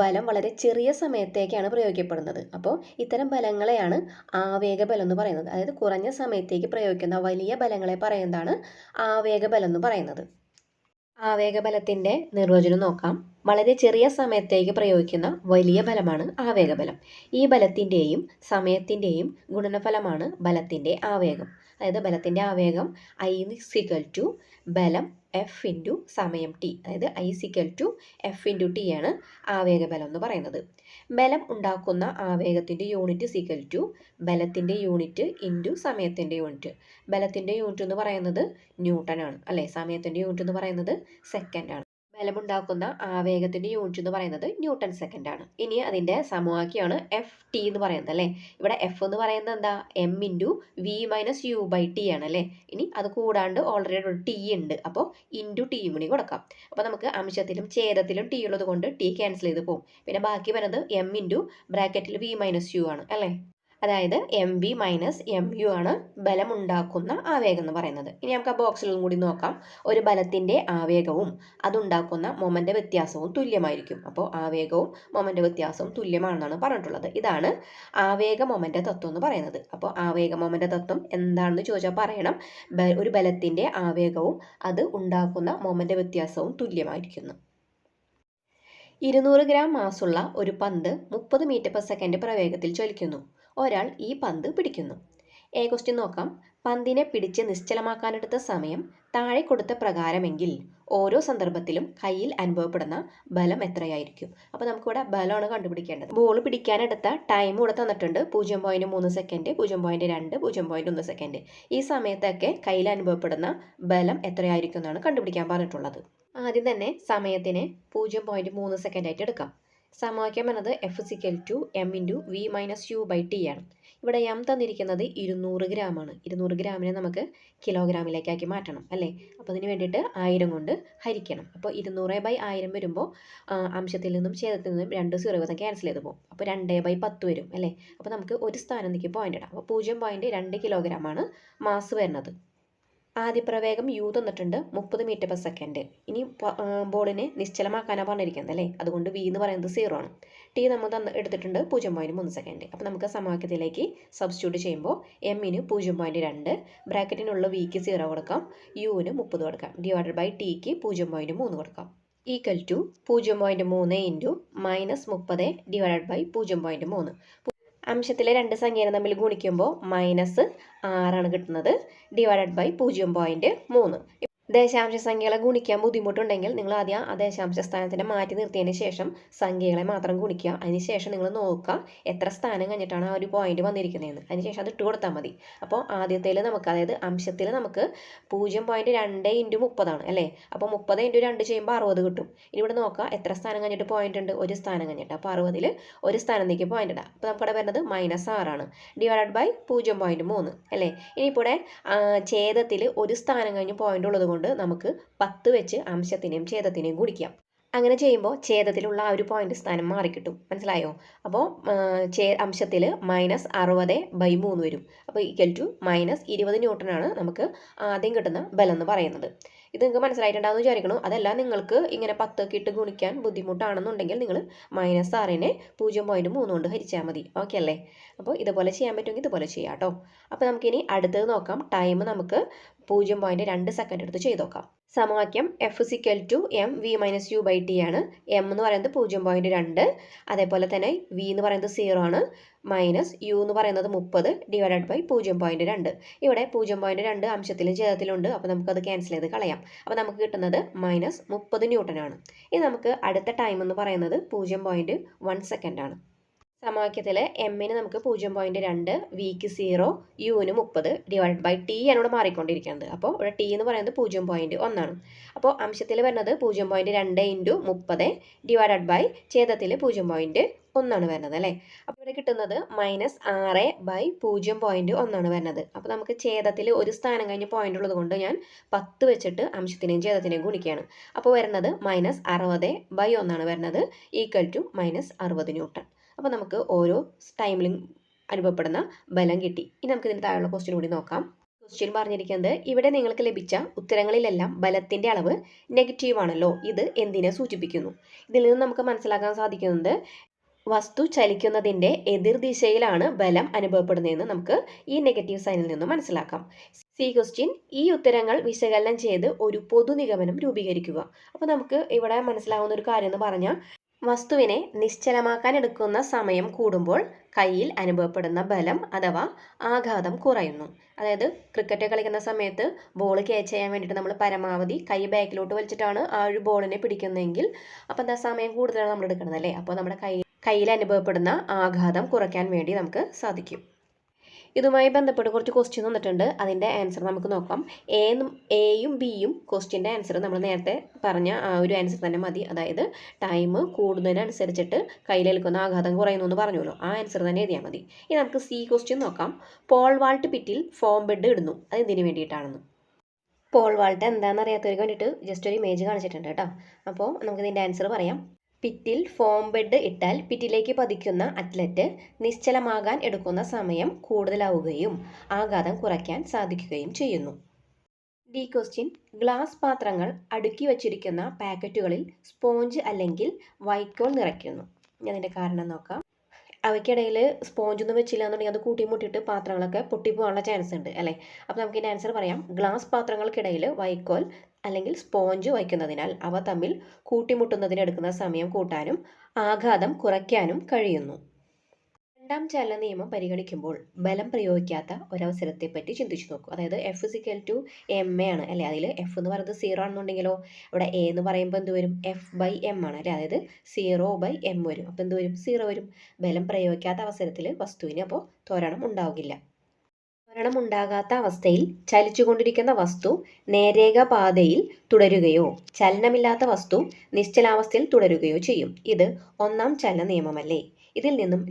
ബലം വളരെ ചെറിയ സമയത്തേക്കാണ് പ്രയോഗിക്കപ്പെടുന്നത്. അപ്പോൾ ഇത്തരം ബലങ്ങളെയാണ് ആവേഗ ബലം എന്ന് പറയുന്നത്. അതായത് കുറഞ്ഞ സമയത്തേക്ക് പ്രയോഗിക്കുന്ന വലിയ ബലങ്ങളെ പറയുന്നതാണ് ആവേഗ ബലം എന്ന് പറയുന്നത്. ആവേഗബലത്തിൻ്റെ നിർവചനം നോക്കാം. വളരെ ചെറിയ സമയത്തേക്ക് പ്രയോഗിക്കുന്ന വലിയ ബലമാണ് ആവേഗബലം. ഈ ബലത്തിൻ്റെയും സമയത്തിൻ്റെയും ഗുണനഫലമാണ് ബലത്തിൻ്റെ ആവേഗം. അതായത് ബലത്തിൻ്റെ ആവേഗം I = ബലം F × സമയം t. അതായത് I = F × t ആണ് ആവേഗബലം എന്ന് പറയുന്നത്. ബലം ഉണ്ടാക്കുന്ന ആവേഗത്തിൻ്റെ യൂണിറ്റ് ബലത്തിൻ്റെ യൂണിറ്റ് × സമയത്തിൻ്റെ യൂണിറ്റ്. ബലത്തിൻ്റെ യൂണിറ്റ് എന്ന് പറയുന്നത് ന്യൂട്ടനാണ് അല്ലേ. സമയത്തിൻ്റെ യൂണിറ്റ് എന്ന് പറയുന്നത് സെക്കൻഡാണ്. ബലമുണ്ടാക്കുന്ന ആവേഗത്തിൻ്റെ യൂണിറ്റ് എന്ന് പറയുന്നത് ന്യൂട്ടൺ സെക്കൻഡാണ്. ഇനി അതിൻ്റെ സമവാക്യമാണ് Ft എന്ന് പറയുന്നത് അല്ലേ. ഇവിടെ F എന്ന് പറയുന്നത് എന്താ, m×v−u/t ആണ് അല്ലേ. ഇനി അത് കൂടാണ്ട് ഓൾറെഡി ഒരു ടി ഉണ്ട്, അപ്പോൾ *t കൂടി കൊടുക്കാം. അപ്പോൾ നമുക്ക് അംശത്തിലും ഛേദത്തിലും ടി ഉള്ളത് കൊണ്ട് ടി ക്യാൻസൽ ചെയ്ത് പോകും. പിന്നെ ബാക്കി വരുന്നത് m × v−u ആണ് അല്ലേ. അതായത് mv−mu ആണ് ബലമുണ്ടാക്കുന്ന ആവേഗം എന്ന് പറയുന്നത്. ഇനി നമുക്ക് ആ ബോക്സിലും കൂടി നോക്കാം. ഒരു ബലത്തിൻ്റെ ആവേഗവും അതുണ്ടാക്കുന്ന മൊമെൻ്റ് വ്യത്യാസവും തുല്യമായിരിക്കും. അപ്പോൾ ആവേഗവും മൊമെൻ്റ് വ്യത്യാസവും തുല്യമാണെന്നാണ് പറഞ്ഞിട്ടുള്ളത്. ഇതാണ് ആവേഗ മൊമെൻ്റ് തത്വം എന്ന് പറയുന്നത്. അപ്പോൾ ആവേഗ മൊമെൻ്റ് തത്വം എന്താണെന്ന് ചോദിച്ചാൽ പറയണം, ഒരു ബലത്തിൻ്റെ ആവേഗവും അത് ഉണ്ടാക്കുന്ന മൊമെൻ്റ് വ്യത്യാസവും തുല്യമായിരിക്കുന്നു. 200 ഗ്രാം മാസുള്ള ഒരു പന്ത് 30 മീറ്റർ/സെക്കൻഡ് പ്രവേഗത്തിൽ ചലിക്കുന്നു. ഒരാൾ ഈ പന്ത് പിടിക്കുന്നു. എ ക്വസ്റ്റ്യൻ നോക്കാം. പന്തിനെ പിടിച്ച് നിശ്ചലമാക്കാനെടുത്ത സമയം താഴെ കൊടുത്ത പ്രകാരമെങ്കിൽ ഓരോ സന്ദർഭത്തിലും കയ്യിൽ അനുഭവപ്പെടുന്ന ബലം എത്രയായിരിക്കും? അപ്പോൾ നമുക്കിവിടെ ബലമാണ് കണ്ടുപിടിക്കേണ്ടത്. ബോൾ പിടിക്കാനെടുത്ത ടൈം ഇവിടെ തന്നിട്ടുണ്ട്. 0.3 സെക്കൻഡ്, 0.2, 0.1 സെക്കൻഡ്. ഈ സമയത്തൊക്കെ കയ്യിൽ അനുഭവപ്പെടുന്ന ബലം എത്രയായിരിക്കും എന്നാണ് കണ്ടുപിടിക്കാൻ പറഞ്ഞിട്ടുള്ളത്. ആദ്യം തന്നെ സമയത്തിന് 0.3 സെക്കൻഡ് ആയിട്ട് എടുക്കാം. സമവാക്യം എന്നത് F=m×v−u/t ആണ്. ഇവിടെ m തന്നിരിക്കുന്നത് 200 ഗ്രാമാണ്. 200 ഗ്രാമിനെ നമുക്ക് കിലോഗ്രാമിലേക്കാക്കി മാറ്റണം അല്ലേ? അപ്പോൾ അതിന് വേണ്ടിയിട്ട് 1000 കൊണ്ട് ഹരിക്കണം. അപ്പോൾ 200/1000 വരുമ്പോൾ അംശത്തിൽ നിന്നും ഛേദത്തിൽ നിന്നും 2 0 വീതം ക്യാൻസൽ ചെയ്ത് പോകും. അപ്പോൾ 2/10 വരും അല്ലേ? അപ്പോൾ നമുക്ക് ഒരു സ്ഥാനത്തേക്ക് പോയിന്റ് ഇടാം. അപ്പോൾ 0.2 കിലോഗ്രാമാണ് മാസ് വരുന്നത്. ആദ്യ പ്രവേഗം യു തന്നിട്ടുണ്ട് 30 മീറ്റർ പെർ സെക്കൻഡ്. ഇനി ബോളിനെ നിശ്ചലമാക്കാനാണ് പറഞ്ഞിരിക്കുന്നത് അല്ലേ? അതുകൊണ്ട് വി എന്ന് പറയുന്നത് 0 ആണ്. ടി നമ്മൾ എടുത്തിട്ടുണ്ട് 0.3 സെക്കൻഡ്. അപ്പോൾ നമുക്ക് സമവാക്യത്തിലേക്ക് സബ്സ്റ്റിറ്റ്യൂട്ട് ചെയ്യുമ്പോൾ എമ്മിന് 0.2, ബ്രാക്കറ്റിനുള്ള വിക്ക് 0 കൊടുക്കാം, യുവിന് 30 കൊടുക്കാം, ഡിവൈഡഡ് ബൈ ടിക്ക് 0.3 കൊടുക്കാം. Equal to 0.3 into -30 divided by 0.3. അംശത്തിലെ രണ്ട് സംഖ്യകൾ തമ്മിൽ ഗുണിക്കുമ്പോൾ -6 കിട്ടുന്നത്, ഡിവൈഡഡ് ബൈ 0.3. ദശാംശ സംഖ്യകളെ ഗുണിക്കാൻ ബുദ്ധിമുട്ടുണ്ടെങ്കിൽ നിങ്ങൾ ആദ്യം ആ ദശാംശ സ്ഥാനത്തിനെ മാറ്റി നിർത്തിയതിന് ശേഷം സംഖ്യകളെ മാത്രം ഗുണിക്കുക. അതിനുശേഷം നിങ്ങൾ നോക്കുക എത്ര സ്ഥാനം കഴിഞ്ഞിട്ടാണ് ആ ഒരു പോയിന്റ് വന്നിരിക്കുന്നതെന്ന്. അതിനുശേഷം അത് ഇട്ട് കൊടുത്താൽ മതി. അപ്പോൾ ആദ്യത്തേൽ നമുക്ക്, അതായത് അംശത്തിൽ നമുക്ക് 0.2 ഇൻറ്റു 30 അല്ലേ? അപ്പോൾ 30 ഇൻറ്റു 2 ചെയ്യുമ്പോൾ 60 കിട്ടും. ഇനി ഇവിടെ നോക്കുക എത്ര സ്ഥാനം കഴിഞ്ഞിട്ട് പോയിന്റ് ഉണ്ട്? ഒരു സ്ഥാനം കഴിഞ്ഞിട്ട്. അപ്പോൾ 60ൽ ഒരു സ്ഥാനത്തേക്ക് പോയിന്റ് ഇടാം. അപ്പോൾ നമുക്കിവിടെ വരുന്നത് -6 ഡിവൈഡഡ് ബൈ 0.3 അല്ലേ? ഇനിയിപ്പോൾ ഇവിടെ ഛേദത്തിൽ ഒരു സ്ഥാനം കഴിഞ്ഞ് പോയിന്റ് ഉള്ളത് കൊണ്ട് നമുക്ക് 10 വെച്ച് അംശത്തിനെയും ഛേദത്തിനെയും ഗുണിക്കാം. അങ്ങനെ ചെയ്യുമ്പോൾ ഛേദത്തിലുള്ള ആ ഒരു പോയിന്റ് സ്ഥാനം മാറിക്കിട്ടും. മനസ്സിലായോ? അപ്പോൾ അംശത്തിൽ -60/3 വരും. അപ്പോൾ ഈക്വൽ ടു -20 ന്യൂട്ടനാണ് നമുക്ക് ആദ്യം കിട്ടുന്ന ബലം എന്ന് പറയുന്നത്. ഇത് നിങ്ങൾക്ക് മനസ്സിലായിട്ടുണ്ടാകുമെന്ന് വിചാരിക്കണു. അതല്ല നിങ്ങൾക്ക് ഇങ്ങനെ 10 ഒക്കെ ഇട്ട് ഗുണിക്കാൻ ബുദ്ധിമുട്ടാണെന്നുണ്ടെങ്കിൽ നിങ്ങൾ -6നെ 0.3 കൊണ്ട് ഹരിച്ചാൽ മതി. ഓക്കെ അല്ലേ? അപ്പോൾ ഇതുപോലെ ചെയ്യാൻ പറ്റുമെങ്കിൽ ഇതുപോലെ ചെയ്യാം കേട്ടോ. അപ്പോൾ നമുക്കിനി അടുത്തത് നോക്കാം. ടൈം നമുക്ക് 0.2 സെക്കൻഡ് എടുത്ത് ചെയ്ത് നോക്കാം. സമവാക്യം F=mv−u/t ആണ്. m എന്ന് പറയുന്നത് 0.2, അതേപോലെ തന്നെ v എന്ന് പറയുന്നത് 0 ആണ്, മൈനസ് u എന്ന് പറയുന്നത് 30 ഡിവൈഡഡ് ബൈ 0.2. ഇവിടെ 0.2 അംശത്തിലും ഛേദത്തിലുണ്ട്. അപ്പോൾ നമുക്കത് ക്യാൻസൽ ചെയ്ത് കളയാം. അപ്പോൾ നമുക്ക് കിട്ടുന്നത് -30 ന്യൂട്ടനാണ്. ഇനി നമുക്ക് അടുത്ത ടൈം എന്ന് പറയുന്നത് 0.1 സെക്കൻഡ് ആണ്. സമവാക്യത്തിൽ എമ്മിന് നമുക്ക് 0.2, വിക്ക് 0, യുവിന് 30 ഡിവൈഡ് ബൈ ടി ആണ് ഇവിടെ മാറിക്കൊണ്ടിരിക്കുന്നത്. അപ്പോൾ ഇവിടെ ടി എന്ന് പറയുന്നത് 0.1 ആണ്. അപ്പോൾ അംശത്തിൽ വരുന്നത് 0.2 ഇൻറ്റു 30 ഡിവൈഡഡ് ബൈ ഛേദത്തിൽ 0.1 ആണ് വരുന്നത് അല്ലേ? അപ്പോൾ ഇവിടെ കിട്ടുന്നത് -6/0.1 ആണ് വരുന്നത്. അപ്പോൾ നമുക്ക് ഛേദത്തിൽ ഒരു സ്ഥാനം കഴിഞ്ഞ് പോയിന്റ് ഉള്ളത് കൊണ്ട് ഞാൻ 10 വെച്ചിട്ട് അംശത്തിനെയും ഛേദത്തിനെയും ഗുണിക്കുകയാണ്. അപ്പോൾ വരുന്നത് -60/1 ആണ് വരുന്നത്, ഈക്വൽ ടു -60 ന്യൂട്ടൺ. അപ്പോൾ നമുക്ക് ഓരോ ടൈമിലും അനുഭവപ്പെടുന്ന ബലം കിട്ടി. ഇനി നമുക്ക് ഇതിന് താഴെയുള്ള ക്വസ്റ്റ്യൻ കൂടി നോക്കാം. ക്വസ്റ്റ്യൻ പറഞ്ഞിരിക്കുന്നത്, ഇവിടെ നിങ്ങൾക്ക് ലഭിച്ച ഉത്തരങ്ങളിലെല്ലാം ബലത്തിൻ്റെ അളവ് നെഗറ്റീവ് ആണല്ലോ, ഇത് എന്തിനെ സൂചിപ്പിക്കുന്നു? ഇതിൽ നിന്ന് നമുക്ക് മനസ്സിലാക്കാൻ സാധിക്കുന്നത് വസ്തു ചലിക്കുന്നതിൻ്റെ എതിർദിശയിലാണ് ബലം അനുഭവപ്പെടുന്നതെന്ന് നമുക്ക് ഈ നെഗറ്റീവ് സൈനിൽ നിന്ന് മനസ്സിലാക്കാം. സി ക്വസ്റ്റ്യൻ, ഈ ഉത്തരങ്ങൾ വിശകലനം ചെയ്ത് ഒരു പൊതു നിഗമനം രൂപീകരിക്കുക. അപ്പോൾ നമുക്ക് ഇവിടെ മനസ്സിലാവുന്ന ഒരു കാര്യം എന്ന് പറഞ്ഞാൽ, വസ്തുവിനെ നിശ്ചലമാക്കാൻ എടുക്കുന്ന സമയം കൂടുമ്പോൾ കയ്യിൽ അനുഭവപ്പെടുന്ന ബലം അഥവാ ആഘാതം കുറയുന്നു. അതായത് ക്രിക്കറ്റ് കളിക്കുന്ന സമയത്ത് ബോൾ ക്യാച്ച് ചെയ്യാൻ വേണ്ടിയിട്ട് നമ്മൾ പരമാവധി കൈ ബാക്കിലോട്ട് വലിച്ചിട്ടാണ് ആ ഒരു ബോളിനെ പിടിക്കുന്നതെങ്കിൽ അപ്പോൾ എന്താ സമയം കൂടുതലാണ് നമ്മൾ എടുക്കുന്നത് അല്ലേ? അപ്പോൾ നമ്മുടെ കയ്യിൽ അനുഭവപ്പെടുന്ന ആഘാതം കുറയ്ക്കാൻ വേണ്ടി നമുക്ക് സാധിക്കും. ഇതുമായി ബന്ധപ്പെട്ട് കുറച്ച് ക്വസ്റ്റ്യൻ തന്നിട്ടുണ്ട്. അതിൻ്റെ ആൻസർ നമുക്ക് നോക്കാം. എയും ബിയും ക്വസ്റ്റ്യൻ്റെ ആൻസർ നമ്മൾ നേരത്തെ പറഞ്ഞ ആ ഒരു ആൻസർ തന്നെ മതി. അതായത് ടൈം കൂടുന്നതിനനുസരിച്ചിട്ട് കയ്യിലേൽക്കുന്ന ആഘാതം കുറയുന്നു എന്ന് പറഞ്ഞല്ലോ, ആ ആൻസർ തന്നെ എഴുതിയാൽ മതി. ഇനി നമുക്ക് സി ക്വസ്റ്റ്യൻ നോക്കാം. പോൾ വാൾട്ട് പിറ്റിൽ ഫോം ബെഡ് ഇടുന്നു, അത് എന്തിനു വേണ്ടിയിട്ടാണെന്ന്. പോൾ വാൾട്ട് എന്താണെന്ന് അറിയാത്തവർക്ക് വേണ്ടിയിട്ട് ജസ്റ്റ് ഒരു ഇമേജ് കാണിച്ചിട്ടുണ്ട് കേട്ടോ. അപ്പോൾ നമുക്ക് ഇതിൻ്റെ ആൻസർ പറയാം. പിറ്റിൽ ഫോം ബെഡ് ഇട്ടാൽ പിറ്റിലേക്ക് പതിക്കുന്ന അത്ലറ്റ് നിശ്ചലമാകാൻ എടുക്കുന്ന സമയം കൂടുതലാവുകയും ആഘാതം കുറയ്ക്കാൻ സാധിക്കുകയും ചെയ്യുന്നു. ഡി ക്വസ്റ്റ്യൻ, ഗ്ലാസ് പാത്രങ്ങൾ അടുക്കി വച്ചിരിക്കുന്ന പാക്കറ്റുകളിൽ സ്പോഞ്ച് അല്ലെങ്കിൽ വൈക്കോൽ നിറയ്ക്കുന്നു. ഞാൻ അതിൻ്റെ കാരണം നോക്കാം. അവയ്ക്കിടയിൽ സ്പോഞ്ചൊന്നും വെച്ചില്ല എന്നുണ്ടെങ്കിൽ അത് കൂട്ടിമുട്ടിയിട്ട് പാത്രങ്ങളൊക്കെ പൊട്ടിപ്പോകാനുള്ള ചാൻസ് ഉണ്ട് അല്ലേ? അപ്പോൾ നമുക്ക് ഇതിൻ്റെ ആൻസർ പറയാം. ഗ്ലാസ് പാത്രങ്ങൾക്കിടയിൽ വൈക്കോൽ അല്ലെങ്കിൽ സ്പോഞ്ച് വയ്ക്കുന്നതിനാൽ അവ തമ്മിൽ കൂട്ടിമുട്ടുന്നതിനെടുക്കുന്ന സമയം കൂട്ടാനും ആഘാതം കുറയ്ക്കാനും കഴിയുന്നു. രണ്ടാം ചലന നിയമം പരിഗണിക്കുമ്പോൾ ബലം പ്രയോഗിക്കാത്ത ഒരവസരത്തെപ്പറ്റി ചിന്തിച്ചു നോക്കൂ. അതായത് F=ma ആണ് അല്ലേ. അതിൽ F എന്ന് പറയുന്നത് 0 ആണെന്നുണ്ടെങ്കിലോ ഇവിടെ A എന്ന് പറയുമ്പോൾ എന്ത് വരും, F/m ആണ് അല്ലേ. അതായത് 0/m വരും. അപ്പോൾ എന്ത് വരും, 0 വരും. ബലം പ്രയോഗിക്കാത്ത അവസരത്തിൽ വസ്തുവിന് അപ്പോൾ ത്വരണം ഉണ്ടാകില്ല. ത്വരണം ഉണ്ടാകാത്ത അവസ്ഥയിൽ ചലിച്ചുകൊണ്ടിരിക്കുന്ന വസ്തു നേരേഖ പാതയിൽ തുടരുകയോ ചലനമില്ലാത്ത വസ്തു നിശ്ചലാവസ്ഥയിൽ തുടരുകയോ ചെയ്യും. ഇത് ഒന്നാം ചലന നിയമമല്ലേ. ഇതിൽ നിന്നും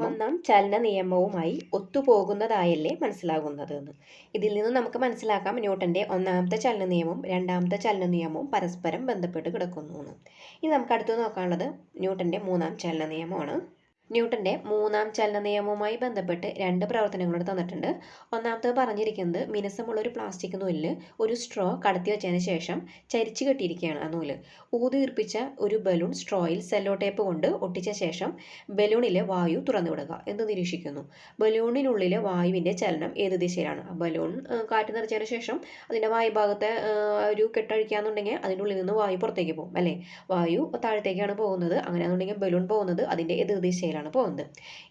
ഒന്നാം ചലന നിയമവുമായി ഒത്തുപോകുന്നതായല്ലേ മനസ്സിലാകുന്നത് എന്ന്. ഇതിൽ നിന്നും നമുക്ക് മനസ്സിലാക്കാം ന്യൂട്ടന്റെ ഒന്നാമത്തെ ചലന നിയമവും രണ്ടാമത്തെ ചലന നിയമവും പരസ്പരം ബന്ധപ്പെട്ട് കിടക്കുന്നു എന്ന്. ഇനി നമുക്ക് അടുത്ത് നോക്കാനുള്ളത് ന്യൂട്ടന്റെ മൂന്നാം ചലന നിയമമാണ്. ന്യൂട്ടന്റെ മൂന്നാം ചലന നിയമവുമായി ബന്ധപ്പെട്ട് 2 പ്രവർത്തനങ്ങളോട് തന്നിട്ടുണ്ട്. ഒന്നാമത്തെ പറഞ്ഞിരിക്കുന്നത് മിനുസമുള്ള ഒരു പ്ലാസ്റ്റിക് നൂലിൽ ഒരു സ്ട്രോ കടത്തി വെച്ചതിന് ശേഷം ചരിച്ചു കെട്ടിയിരിക്കുകയാണ്. ആ നൂല് ഊതിർപ്പിച്ച ഒരു ബലൂൺ സ്ട്രോയിൽ സെല്ലോ ടേപ്പ് കൊണ്ട് ഒട്ടിച്ച ശേഷം ബലൂണിലെ വായു തുറന്നു വിടുക എന്ന് നിരീക്ഷിക്കുന്നു. ബലൂണിനുള്ളിലെ വായുവിന്റെ ചലനം ഏത് ദിശയിലാണ്. ബലൂൺ കാറ്റ് നിറച്ചതിന് ശേഷം അതിന്റെ വായുഭാഗത്തെ ഒരു കെട്ടഴിക്കാന്നുണ്ടെങ്കിൽ അതിൻ്റെ ഉള്ളിൽ നിന്ന് വായു പുറത്തേക്ക് പോകും അല്ലേ. വായു താഴത്തേക്കാണ് പോകുന്നത്. അങ്ങനെയാണെന്നുണ്ടെങ്കിൽ ബലൂൺ പോകുന്നത് അതിന്റെ എതിർ ദിശയിൽ പോകുന്നത്.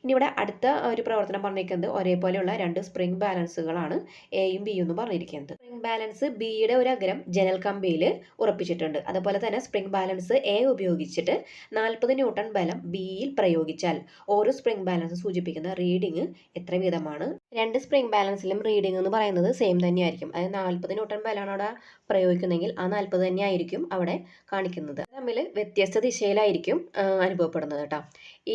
ഇനി ഇവിടെ അടുത്ത ഒരു പ്രവർത്തനം പറഞ്ഞിരിക്കുന്നത് ഒരേപോലെയുള്ള 2 സ്പ്രിംഗ് ബാലൻസുകളാണ്, എയും ബിയും എന്ന് പറഞ്ഞിരിക്കുന്നത്. സ്പ്രിംഗ് ബാലൻസ് ബിയുടെ ഒരു അഗ്രം ജനൽ കമ്പിയിൽ ഉറപ്പിച്ചിട്ടുണ്ട്. അതുപോലെ തന്നെ സ്പ്രിംഗ് ബാലൻസ് എ ഉപയോഗിച്ചിട്ട് 40 ന്യൂട്ടൺ ബലം ബിയിൽ പ്രയോഗിച്ചാൽ ഓരോ സ്പ്രിംഗ് ബാലൻസ് സൂചിപ്പിക്കുന്ന റീഡിങ് എത്ര വീതമാണ്. 2 സ്പ്രിംഗ് ബാലൻസിലും റീഡിംഗ് എന്ന് പറയുന്നത് സെയിം തന്നെയായിരിക്കും. അതായത് 40 ന്യൂട്ടൺ ബലമാണ് അവിടെ പ്രയോഗിക്കുന്നതെങ്കിൽ ആ 40 തന്നെയായിരിക്കും അവിടെ കാണിക്കുന്നത്. തമ്മിൽ വ്യത്യസ്ത ദിശയിലായിരിക്കും അനുഭവപ്പെടുന്നത് കേട്ടോ.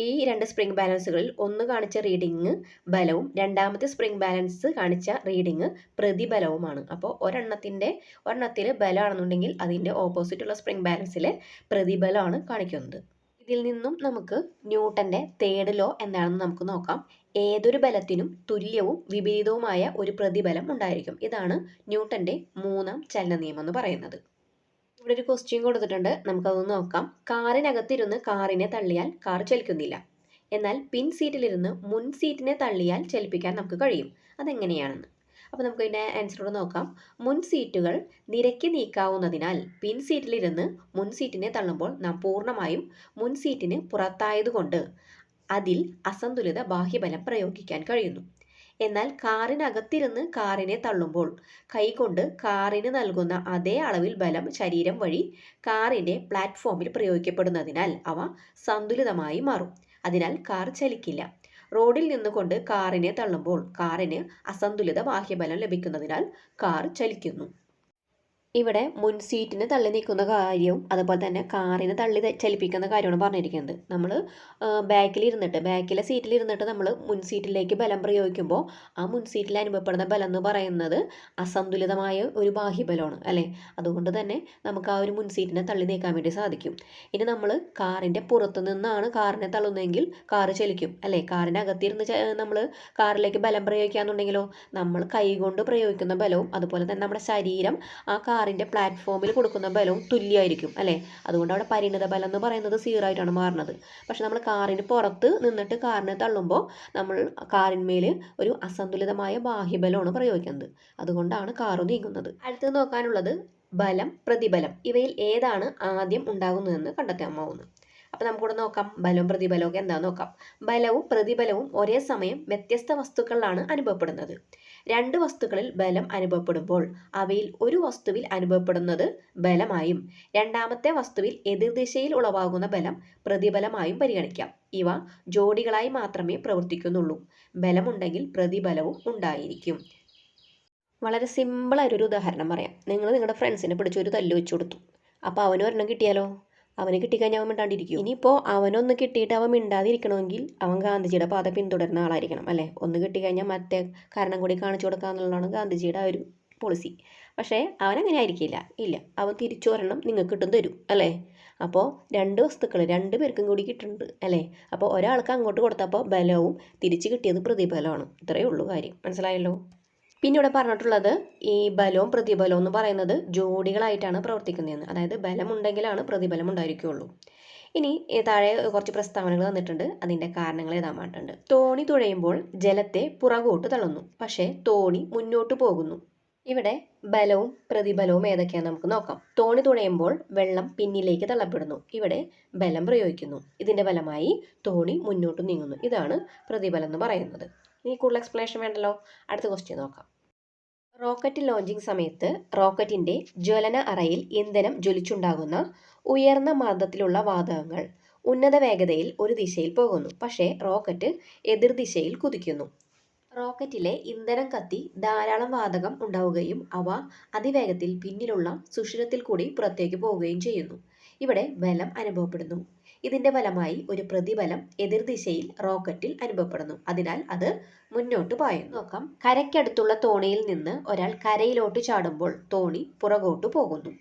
ഈ 2 സ്പ്രിംഗ് ബാലൻസുകളിൽ ഒന്ന് കാണിച്ച റീഡിങ് ബലവും രണ്ടാമത്തെ സ്പ്രിംഗ് ബാലൻസ് കാണിച്ച റീഡിങ് പ്രതിബലവുമാണ്. അപ്പോൾ ഒരെണ്ണത്തിൽ ബലമാണെന്നുണ്ടെങ്കിൽ അതിൻ്റെ ഓപ്പോസിറ്റുള്ള സ്പ്രിംഗ് ബാലൻസിൽ പ്രതിബലമാണ് കാണിക്കുന്നത്. ഇതിൽ നിന്നും നമുക്ക് ന്യൂട്ടന്റെ തേർഡ് ലോ എന്താണെന്ന് നമുക്ക് നോക്കാം. ഏതൊരു ബലത്തിനും തുല്യവും വിപരീതവുമായ ഒരു പ്രതിബലം ഉണ്ടായിരിക്കും. ഇതാണ് ന്യൂട്ടന്റെ മൂന്നാം ചലന നിയമം എന്ന് പറയുന്നത്. ഇവിടെ ഒരു ക്വസ്റ്റ്യൻ കൊടുത്തിട്ടുണ്ട്, നമുക്കതൊന്ന് നോക്കാം. കാറിനകത്തിരുന്ന് കാറിനെ തള്ളിയാൽ കാർ ചലിക്കുന്നില്ല. എന്നാൽ പിൻ സീറ്റിലിരുന്ന് മുൻ സീറ്റിനെ തള്ളിയാൽ ചലിപ്പിക്കാൻ നമുക്ക് കഴിയും. അതെങ്ങനെയാണെന്ന്. അപ്പോൾ നമുക്ക് ഇതിൻ്റെ ആൻസറോട് നോക്കാം. മുൻ സീറ്റുകൾ നിരക്കി നീക്കാവുന്നതിനാൽ പിൻ സീറ്റിലിരുന്ന് മുൻ സീറ്റിനെ തള്ളുമ്പോൾ നാം പൂർണ്ണമായും മുൻ സീറ്റിന് പുറത്തായതുകൊണ്ട് അതിൽ അസന്തുലിത ബാഹ്യബലം പ്രയോഗിക്കാൻ കഴിയുന്നു. എന്നാൽ കാറിനകത്തിരുന്ന് കാറിനെ തള്ളുമ്പോൾ കൈകൊണ്ട് കാറിന് നൽകുന്ന അതേ അളവിൽ ബലം ശരീരം വഴി കാറിൻ്റെ പ്ലാറ്റ്ഫോമിൽ പ്രയോഗിക്കപ്പെടുന്നതിനാൽ അവ സന്തുലിതമായി മാറും. അതിനാൽ കാർ ചലിക്കില്ല. റോഡിൽ നിന്നുകൊണ്ട് കാറിനെ തള്ളുമ്പോൾ കാറിന് അസന്തുലിത ബാഹ്യബലം ലഭിക്കുന്നതിനാൽ കാർ ചലിക്കുന്നു. ഇവിടെ മുൻ സീറ്റിന് തള്ളി നിൽക്കുന്ന കാര്യവും അതുപോലെ തന്നെ കാറിന് തള്ളി ചലിപ്പിക്കുന്ന കാര്യമാണ് പറഞ്ഞിരിക്കുന്നത്. നമ്മൾ ബാക്കിലെ സീറ്റിലിരുന്നിട്ട് നമ്മൾ മുൻ സീറ്റിലേക്ക് ബലം പ്രയോഗിക്കുമ്പോൾ ആ മുൻ സീറ്റിൽ അനുഭവപ്പെടുന്ന ബലം എന്ന് പറയുന്നത് അസന്തുലിതമായ ഒരു ബാഹ്യബലമാണ് അല്ലേ. അതുകൊണ്ട് തന്നെ നമുക്ക് ആ ഒരു മുൻ സീറ്റിനെ തള്ളി നീക്കാൻ വേണ്ടി സാധിക്കും. ഇനി നമ്മൾ കാറിൻ്റെ പുറത്തു നിന്നാണ് കാറിനെ തള്ളുന്നതെങ്കിൽ കാറ് ചലിക്കും അല്ലേ. കാറിനകത്തിരുന്ന് നമ്മൾ കാറിലേക്ക് ബലം പ്രയോഗിക്കുകയാണെന്നുണ്ടെങ്കിലോ നമ്മൾ കൈകൊണ്ട് പ്രയോഗിക്കുന്ന ബലവും അതുപോലെ തന്നെ നമ്മുടെ ശരീരം ആ കാറിൻ്റെ പ്ലാറ്റ്ഫോമിൽ കൊടുക്കുന്ന ബലവും തുല്യമായിരിക്കും അല്ലേ. അതുകൊണ്ട് അവിടെ പരിണിത ബലം എന്ന് പറയുന്നത് 0 ആയിട്ടാണ് മാറുന്നത്. പക്ഷെ നമ്മൾ കാറിന് പുറത്ത് നിന്നിട്ട് കാറിനെ തള്ളുമ്പോൾ നമ്മൾ കാറിന്മേൽ ഒരു അസന്തുലിതമായ ബാഹ്യബലമാണ് പ്രയോഗിക്കുന്നത്. അതുകൊണ്ടാണ് കാറ് നീങ്ങുന്നത്. അടുത്ത് നോക്കാനുള്ളത് ബലം, പ്രതിബലം. ഇവയിൽ ഏതാണ് ആദ്യം ഉണ്ടാകുന്നതെന്ന് കണ്ടെത്താമാവുന്നു. അപ്പോൾ നമുക്കിവിടെ നോക്കാം ബലവും പ്രതിബലവും എന്താണെന്ന് നോക്കാം. ബലവും പ്രതിബലവും ഒരേ സമയം വ്യത്യസ്ത വസ്തുക്കളിലാണ് അനുഭവപ്പെടുന്നത്. 2 വസ്തുക്കളിൽ ബലം അനുഭവപ്പെടുമ്പോൾ അവയിൽ ഒരു വസ്തുവിൽ അനുഭവപ്പെടുന്നത് ബലമായും രണ്ടാമത്തെ വസ്തുവിൽ എതിർദിശയിൽ ഉളവാകുന്ന ബലം പ്രതിബലമായും പരിഗണിക്കാം. ഇവ ജോഡികളായി മാത്രമേ പ്രവർത്തിക്കുന്നുള്ളൂ. ബലമുണ്ടെങ്കിൽ പ്രതിബലവും ഉണ്ടായിരിക്കും. വളരെ സിമ്പിളായിട്ടൊരു ഉദാഹരണം പറയാം. നിങ്ങൾ നിങ്ങളുടെ ഫ്രണ്ട്സിനെ പിടിച്ചൊരു തല്ല് വെച്ച് കൊടുത്തു. അപ്പോൾ അവന് ഒരെണ്ണം കിട്ടിയാലോ? അവന് കിട്ടിക്കഴിഞ്ഞാൽ അവൻ മിണ്ടാണ്ടിരിക്കും. ഇനിയിപ്പോൾ അവനൊന്ന് കിട്ടിയിട്ട് അവൻ മിണ്ടാതിരിക്കണമെങ്കിൽ അവൻ ഗാന്ധിജിയുടെ പാത പിന്തുടരുന്ന ആളായിരിക്കണം അല്ലേ. ഒന്ന് കിട്ടിക്കഴിഞ്ഞാൽ മറ്റേ കാരണം കൂടി കാണിച്ചു കൊടുക്കുക എന്നുള്ളതാണ് ഗാന്ധിജിയുടെ ഒരു പോളിസി. പക്ഷേ അവനങ്ങനെ ആയിരിക്കില്ല. ഇല്ല, അവൻ തിരിച്ചു ഒരെണ്ണം നിങ്ങൾക്ക് കിട്ടും തരും അല്ലേ. അപ്പോൾ 2 വസ്തുക്കൾ 2 പേർക്കും കൂടി കിട്ടുന്നുണ്ട് അല്ലേ. അപ്പോൾ ഒരാൾക്ക് അങ്ങോട്ട് കൊടുത്തപ്പോൾ ബലവും തിരിച്ച് കിട്ടിയത് പ്രതിബലമാണ്. ഇത്രയേ ഉള്ളൂ കാര്യം. മനസ്സിലായല്ലോ. പിന്നെ ഇവിടെ പറഞ്ഞിട്ടുള്ളത് ഈ ബലവും പ്രതിബലവും എന്ന് പറയുന്നത് ജോഡികളായിട്ടാണ് പ്രവർത്തിക്കുന്നതെന്ന്. അതായത് ബലമുണ്ടെങ്കിലാണ് പ്രതിബലം ഉണ്ടായിരിക്കുകയുള്ളൂ. ഇനി താഴെ കുറച്ച് പ്രസ്താവനകൾ തന്നിട്ടുണ്ട്. അതിൻ്റെ കാരണങ്ങൾ എഴുതാൻ വേണ്ടിയിട്ടുണ്ട്. തോണി തുഴയുമ്പോൾ ജലത്തെ പുറകോട്ട് തള്ളുന്നു, പക്ഷേ തോണി മുന്നോട്ട് പോകുന്നു. ഇവിടെ ബലവും പ്രതിബലവും ഏതൊക്കെയാണെന്ന് നമുക്ക് നോക്കാം. തോണി തുഴയുമ്പോൾ വെള്ളം പിന്നിലേക്ക് തള്ളപ്പെടുന്നു. ഇവിടെ ബലം പ്രയോഗിക്കുന്നു. ഇതിന്റെ ഫലമായി തോണി മുന്നോട്ട് നീങ്ങുന്നു. ഇതാണ് പ്രതിബലം എന്ന് പറയുന്നത്. ഇനി കൂടുതൽ എക്സ്പ്ലനേഷൻ വേണ്ടല്ലോ. അടുത്ത ക്വസ്റ്റ്യൻ നോക്കാം. റോക്കറ്റ് ലോഞ്ചിങ് സമയത്ത് റോക്കറ്റിന്റെ ജ്വലന അറയിൽ ഇന്ധനം ജ്വലിച്ചുണ്ടാകുന്ന ഉയർന്ന മർദ്ദത്തിലുള്ള വാതകങ്ങൾ ഉന്നത വേഗതയിൽ ഒരു ദിശയിൽ പോകുന്നു. പക്ഷേ റോക്കറ്റ് എതിർദിശയിൽ കുതിക്കുന്നു. റോക്കറ്റിലെ ഇന്ധനം കത്തി ധാരാളം വാതകം ഉണ്ടാവുകയും അവ അതിവേഗത്തിൽ പിന്നിലുള്ള സുഷിരത്തിൽ കൂടി പുറത്തേക്ക് പോവുകയും ചെയ്യുന്നു. ഇവിടെ ബലം അനുഭവപ്പെടുന്നു. ഇതിന്റെ ഫലമായി ഒരു പ്രതിബലം എതിർദിശയിൽ റോക്കറ്റിൽ അനുഭവപ്പെടുന്നു. അതിനാൽ അത് മുന്നോട്ട് പായുന്നു. നോക്കാം. കരയ്ക്കടുത്തുള്ള തോണിയിൽ നിന്ന് ഒരാൾ കരയിലോട്ട് ചാടുമ്പോൾ തോണി പുറകോട്ട് പോകുന്നു.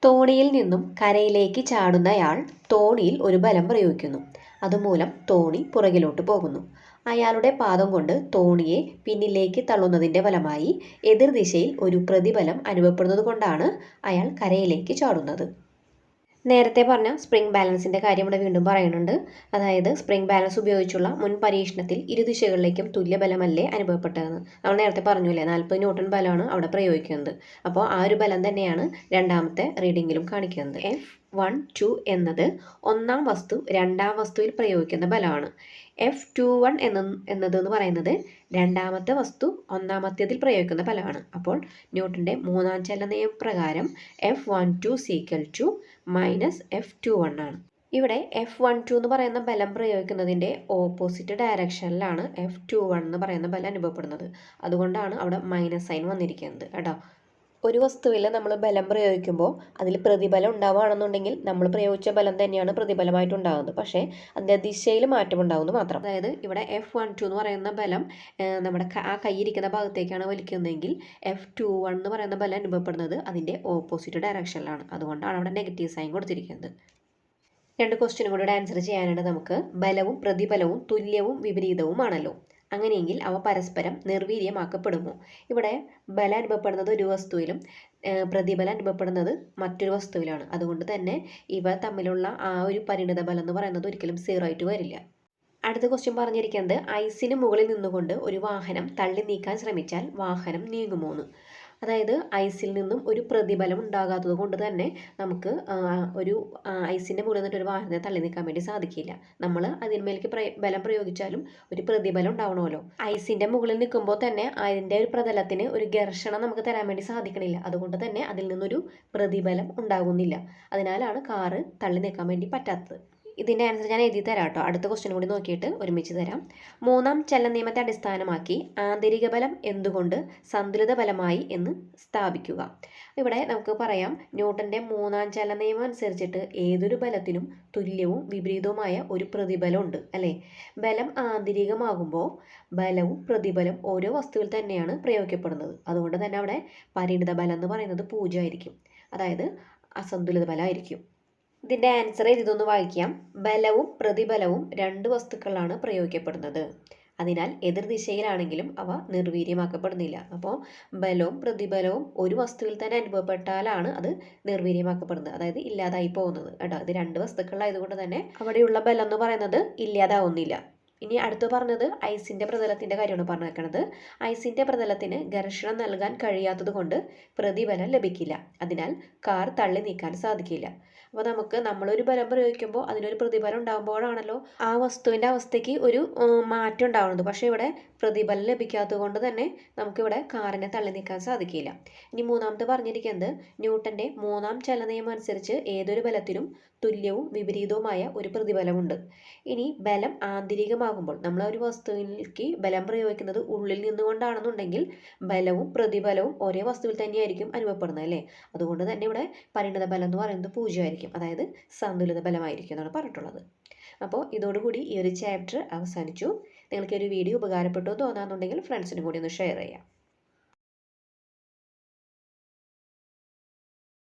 തോണിയിൽ നിന്നും കരയിലേക്ക് ചാടുന്നയാൾ തോണിയിൽ ഒരു ബലം പ്രയോഗിക്കുന്നു. അതുമൂലം തോണി പുറകിലോട്ട് പോകുന്നു. അയാളുടെ പാദം കൊണ്ട് തോണിയെ പിന്നിലേക്ക് തള്ളുന്നതിന്റെ ഫലമായി എതിർദിശയിൽ ഒരു പ്രതിബലം അനുഭവപ്പെടുന്നത് കൊണ്ടാണ് അയാൾ കരയിലേക്ക് ചാടുന്നത്. നേരത്തെ പറഞ്ഞ സ്പ്രിംഗ് ബാലൻസിന്റെ കാര്യം ഇവിടെ വീണ്ടും പറയുന്നുണ്ട്. അതായത് സ്പ്രിംഗ് ബാലൻസ് ഉപയോഗിച്ചുള്ള മുൻ പരീക്ഷണത്തിൽ ഇരുദിശകളിലേക്കും തുല്യബലമല്ലേ അനുഭവപ്പെട്ടതെന്ന് നമ്മൾ നേരത്തെ പറഞ്ഞില്ലേ. 40 ന്യൂട്ടൺ ബലമാണ് അവിടെ പ്രയോഗിക്കുന്നത്. അപ്പോൾ ആ ഒരു ബലം തന്നെയാണ് രണ്ടാമത്തെ റീഡിങ്ങിലും കാണിക്കുന്നത്. F12 എന്നത് ഒന്നാം വസ്തു രണ്ടാം വസ്തുവിൽ പ്രയോഗിക്കുന്ന ബലമാണ്. F21 എന്ന് പറയുന്നത് രണ്ടാമത്തെ വസ്തു ഒന്നാമത്തേതിൽ പ്രയോഗിക്കുന്ന ബലമാണ്. അപ്പോൾ ന്യൂട്ടന്റെ മൂന്നാം ചലന നിയമ പ്രകാരം F12 -F21 ആണ്. ഇവിടെ F12 എന്ന് പറയുന്ന ബലം പ്രയോഗിക്കുന്നതിന്റെ ഓപ്പോസിറ്റ് ഡയറക്ഷനിലാണ് F21 എന്ന് പറയുന്ന ബലം അനുഭവപ്പെടുന്നത്. അതുകൊണ്ടാണ് അവിടെ മൈനസ് സൈൻ വന്നിരിക്കുന്നത് കേട്ടോ. ഒരു വസ്തുവിൽ നമ്മൾ ബലം പ്രയോഗിക്കുമ്പോൾ അതിൽ പ്രതിബലം ഉണ്ടാവുകയാണെന്നുണ്ടെങ്കിൽ നമ്മൾ പ്രയോഗിച്ച ബലം തന്നെയാണ് പ്രതിബലമായിട്ട് ഉണ്ടാകുന്നത്. പക്ഷേ അതിൻ്റെ ദിശയിൽ മാറ്റം ഉണ്ടാകുന്നു മാത്രം. അതായത് ഇവിടെ F12 എന്ന് പറയുന്ന ബലം നമ്മുടെ ആ കൈയിരിക്കുന്ന ഭാഗത്തേക്കാണ് വലിക്കുന്നതെങ്കിൽ F21 എന്ന് പറയുന്ന ബലം അനുഭവപ്പെടുന്നത് അതിൻ്റെ ഓപ്പോസിറ്റ് ഡയറക്ഷനിലാണ്. അതുകൊണ്ടാണ് അവിടെ നെഗറ്റീവ് സൈൻ കൊടുത്തിരിക്കുന്നത്. രണ്ട് ക്വസ്റ്റ്യനും കൂടെ ആൻസർ ചെയ്യാനായിട്ട് നമുക്ക്. ബലവും പ്രതിബലവും തുല്യവും വിപരീതവുമാണല്ലോ. അങ്ങനെയെങ്കിൽ അവ പരസ്പരം നിർവീര്യമാക്കപ്പെടുമോ? ഇവിടെ ബലം അനുഭവപ്പെടുന്നത് ഒരു വസ്തുവിലും പ്രതിബലം അനുഭവപ്പെടുന്നത് മറ്റൊരു വസ്തുവിലാണ്. അതുകൊണ്ട് തന്നെ ഇവ തമ്മിലുള്ള ആ ഒരു പരിണിത ബലം എന്ന് പറയുന്നത് ഒരിക്കലും 0 ആയിട്ട് വരില്ല. അടുത്ത ക്വസ്റ്റ്യൻ പറഞ്ഞിരിക്കുന്നത് ഐസിന് മുകളിൽ നിന്നുകൊണ്ട് ഒരു വാഹനം തള്ളി നീക്കാൻ ശ്രമിച്ചാൽ വാഹനം നീങ്ങുമോന്ന്. അതായത് ഐസിൽ നിന്നും ഒരു പ്രതിബലം ഉണ്ടാകാത്തത് കൊണ്ട് തന്നെ നമുക്ക് ഒരു ഐസിൻ്റെ മുകളിൽ നിന്നിട്ട് ഒരു വാഹനത്തെ തള്ളി നീക്കാൻ വേണ്ടി സാധിക്കില്ല. നമ്മൾ അതിന്മേലേക്ക് ബലം പ്രയോഗിച്ചാലും ഒരു പ്രതിബലം ഉണ്ടാവണമല്ലോ. ഐസിൻ്റെ മുകളിൽ നിൽക്കുമ്പോൾ തന്നെ അതിൻ്റെ ഒരു പ്രതലത്തിന് ഒരു ഘർഷണം നമുക്ക് തരാൻ വേണ്ടി സാധിക്കണില്ല. അതുകൊണ്ട് തന്നെ അതിൽ നിന്നൊരു പ്രതിബലം ഉണ്ടാകുന്നില്ല. അതിനാലാണ് കാറ് തള്ളി നീക്കാൻ വേണ്ടി പറ്റാത്തത്. ഇതിൻ്റെ ആൻസർ ഞാൻ എഴുതി തരാം കേട്ടോ. അടുത്ത ക്വസ്റ്റ്യൻ കൂടി നോക്കിയിട്ട് ഒരുമിച്ച് തരാം. മൂന്നാം ചലന നിയമത്തെ അടിസ്ഥാനമാക്കി ആന്തരിക ബലം എന്തുകൊണ്ട് സന്തുലിത ബലമായി എന്ന് സ്ഥാപിക്കുക. ഇവിടെ നമുക്ക് പറയാം, ന്യൂട്ടന്റെ മൂന്നാം ചലന നിയമം അനുസരിച്ചിട്ട് ഏതൊരു ബലത്തിനും തുല്യവും വിപരീതവുമായ ഒരു പ്രതിബലം ഉണ്ട് അല്ലേ. ബലം ആന്തരികമാകുമ്പോൾ ബലവും പ്രതിബലം ഓരോ വസ്തുവിൽ തന്നെയാണ് പ്രയോഗിക്കപ്പെടുന്നത്. അതുകൊണ്ട് തന്നെ അവിടെ പരിണിത ബലം എന്ന് പറയുന്നത് 0 ആയിരിക്കും. അതായത് അസന്തുലിത ബലമായിരിക്കും. ഇതിൻ്റെ ആൻസർ ഇതൊന്ന് വായിക്കാം. ബലവും പ്രതിബലവും രണ്ട് വസ്തുക്കളാണ് പ്രയോഗിക്കപ്പെടുന്നത്. അതിനാൽ എതിർദിശയിലാണെങ്കിലും അവ നിർവീര്യമാക്കപ്പെടുന്നില്ല. അപ്പോൾ ബലവും പ്രതിബലവും ഒരു വസ്തുവിൽ തന്നെ അനുഭവപ്പെട്ടാലാണ് അത് നിർവീര്യമാക്കപ്പെടുന്നത്, അതായത് ഇല്ലാതായി പോകുന്നത് കേട്ടോ. ഇത് രണ്ട് വസ്തുക്കളായതുകൊണ്ട് തന്നെ അവിടെയുള്ള ബലം എന്ന് പറയുന്നത് ഇല്ലാതാവുന്നില്ല. ഇനി അടുത്ത് പറഞ്ഞത് ഐസിൻ്റെ പ്രതലത്തിൻ്റെ കാര്യമാണ് പറഞ്ഞേക്കണത്. ഐസിൻ്റെ പ്രതലത്തിന് ഘർഷണം നൽകാൻ കഴിയാത്തത് കൊണ്ട് പ്രതിബലം ലഭിക്കില്ല. അതിനാൽ കാർ തള്ളി നീക്കാൻ സാധിക്കില്ല. അപ്പോൾ നമ്മളൊരു ബലം പ്രയോഗിക്കുമ്പോൾ അതിനൊരു പ്രതിബലം ഉണ്ടാകുമ്പോഴാണല്ലോ ആ വസ്തുവിൻ്റെ അവസ്ഥയ്ക്ക് ഒരു മാറ്റം ഉണ്ടാവുന്നത്. പക്ഷേ ഇവിടെ പ്രതിബലം ലഭിക്കാത്തത് കൊണ്ട് തന്നെ നമുക്കിവിടെ കാറിനെ തള്ളി നീക്കാൻ സാധിക്കില്ല. ഇനി മൂന്നാമത്തെ പറഞ്ഞിരിക്കുന്നത് ന്യൂട്ടന്റെ മൂന്നാം ചലന നിയമം അനുസരിച്ച് ഏതൊരു ബലത്തിനും തുല്യവും വിപരീതവുമായ ഒരു പ്രതിബലമുണ്ട്. ഇനി ബലം ആന്തരികമാകുമ്പോൾ നമ്മൾ ഒരു വസ്തുവിലേക്ക് ബലം പ്രയോഗിക്കുന്നത് ഉള്ളിൽ നിന്നുകൊണ്ടാണെന്നുണ്ടെങ്കിൽ ബലവും പ്രതിബലവും ഒരേ വസ്തുവിൽ തന്നെയായിരിക്കും അനുഭവപ്പെടുന്നത് അല്ലേ. അതുകൊണ്ട് തന്നെ ഇവിടെ പരിണിത ബലം എന്ന് പറയുന്നത് 0 ആയിരിക്കും. അതായത് സന്തുലിത ബലമായിരിക്കും എന്നാണ് പറഞ്ഞിട്ടുള്ളത്. അപ്പോൾ ഇതോടുകൂടി ഈ ഒരു ചാപ്റ്റർ അവസാനിച്ചു. നിങ്ങൾക്ക് ഒരു വീഡിയോ ഉപകാരപ്പെട്ടു തോന്നാന്നുണ്ടെങ്കിൽ ഫ്രണ്ട്സിനും കൂടി ഒന്ന് ഷെയർ ചെയ്യാം.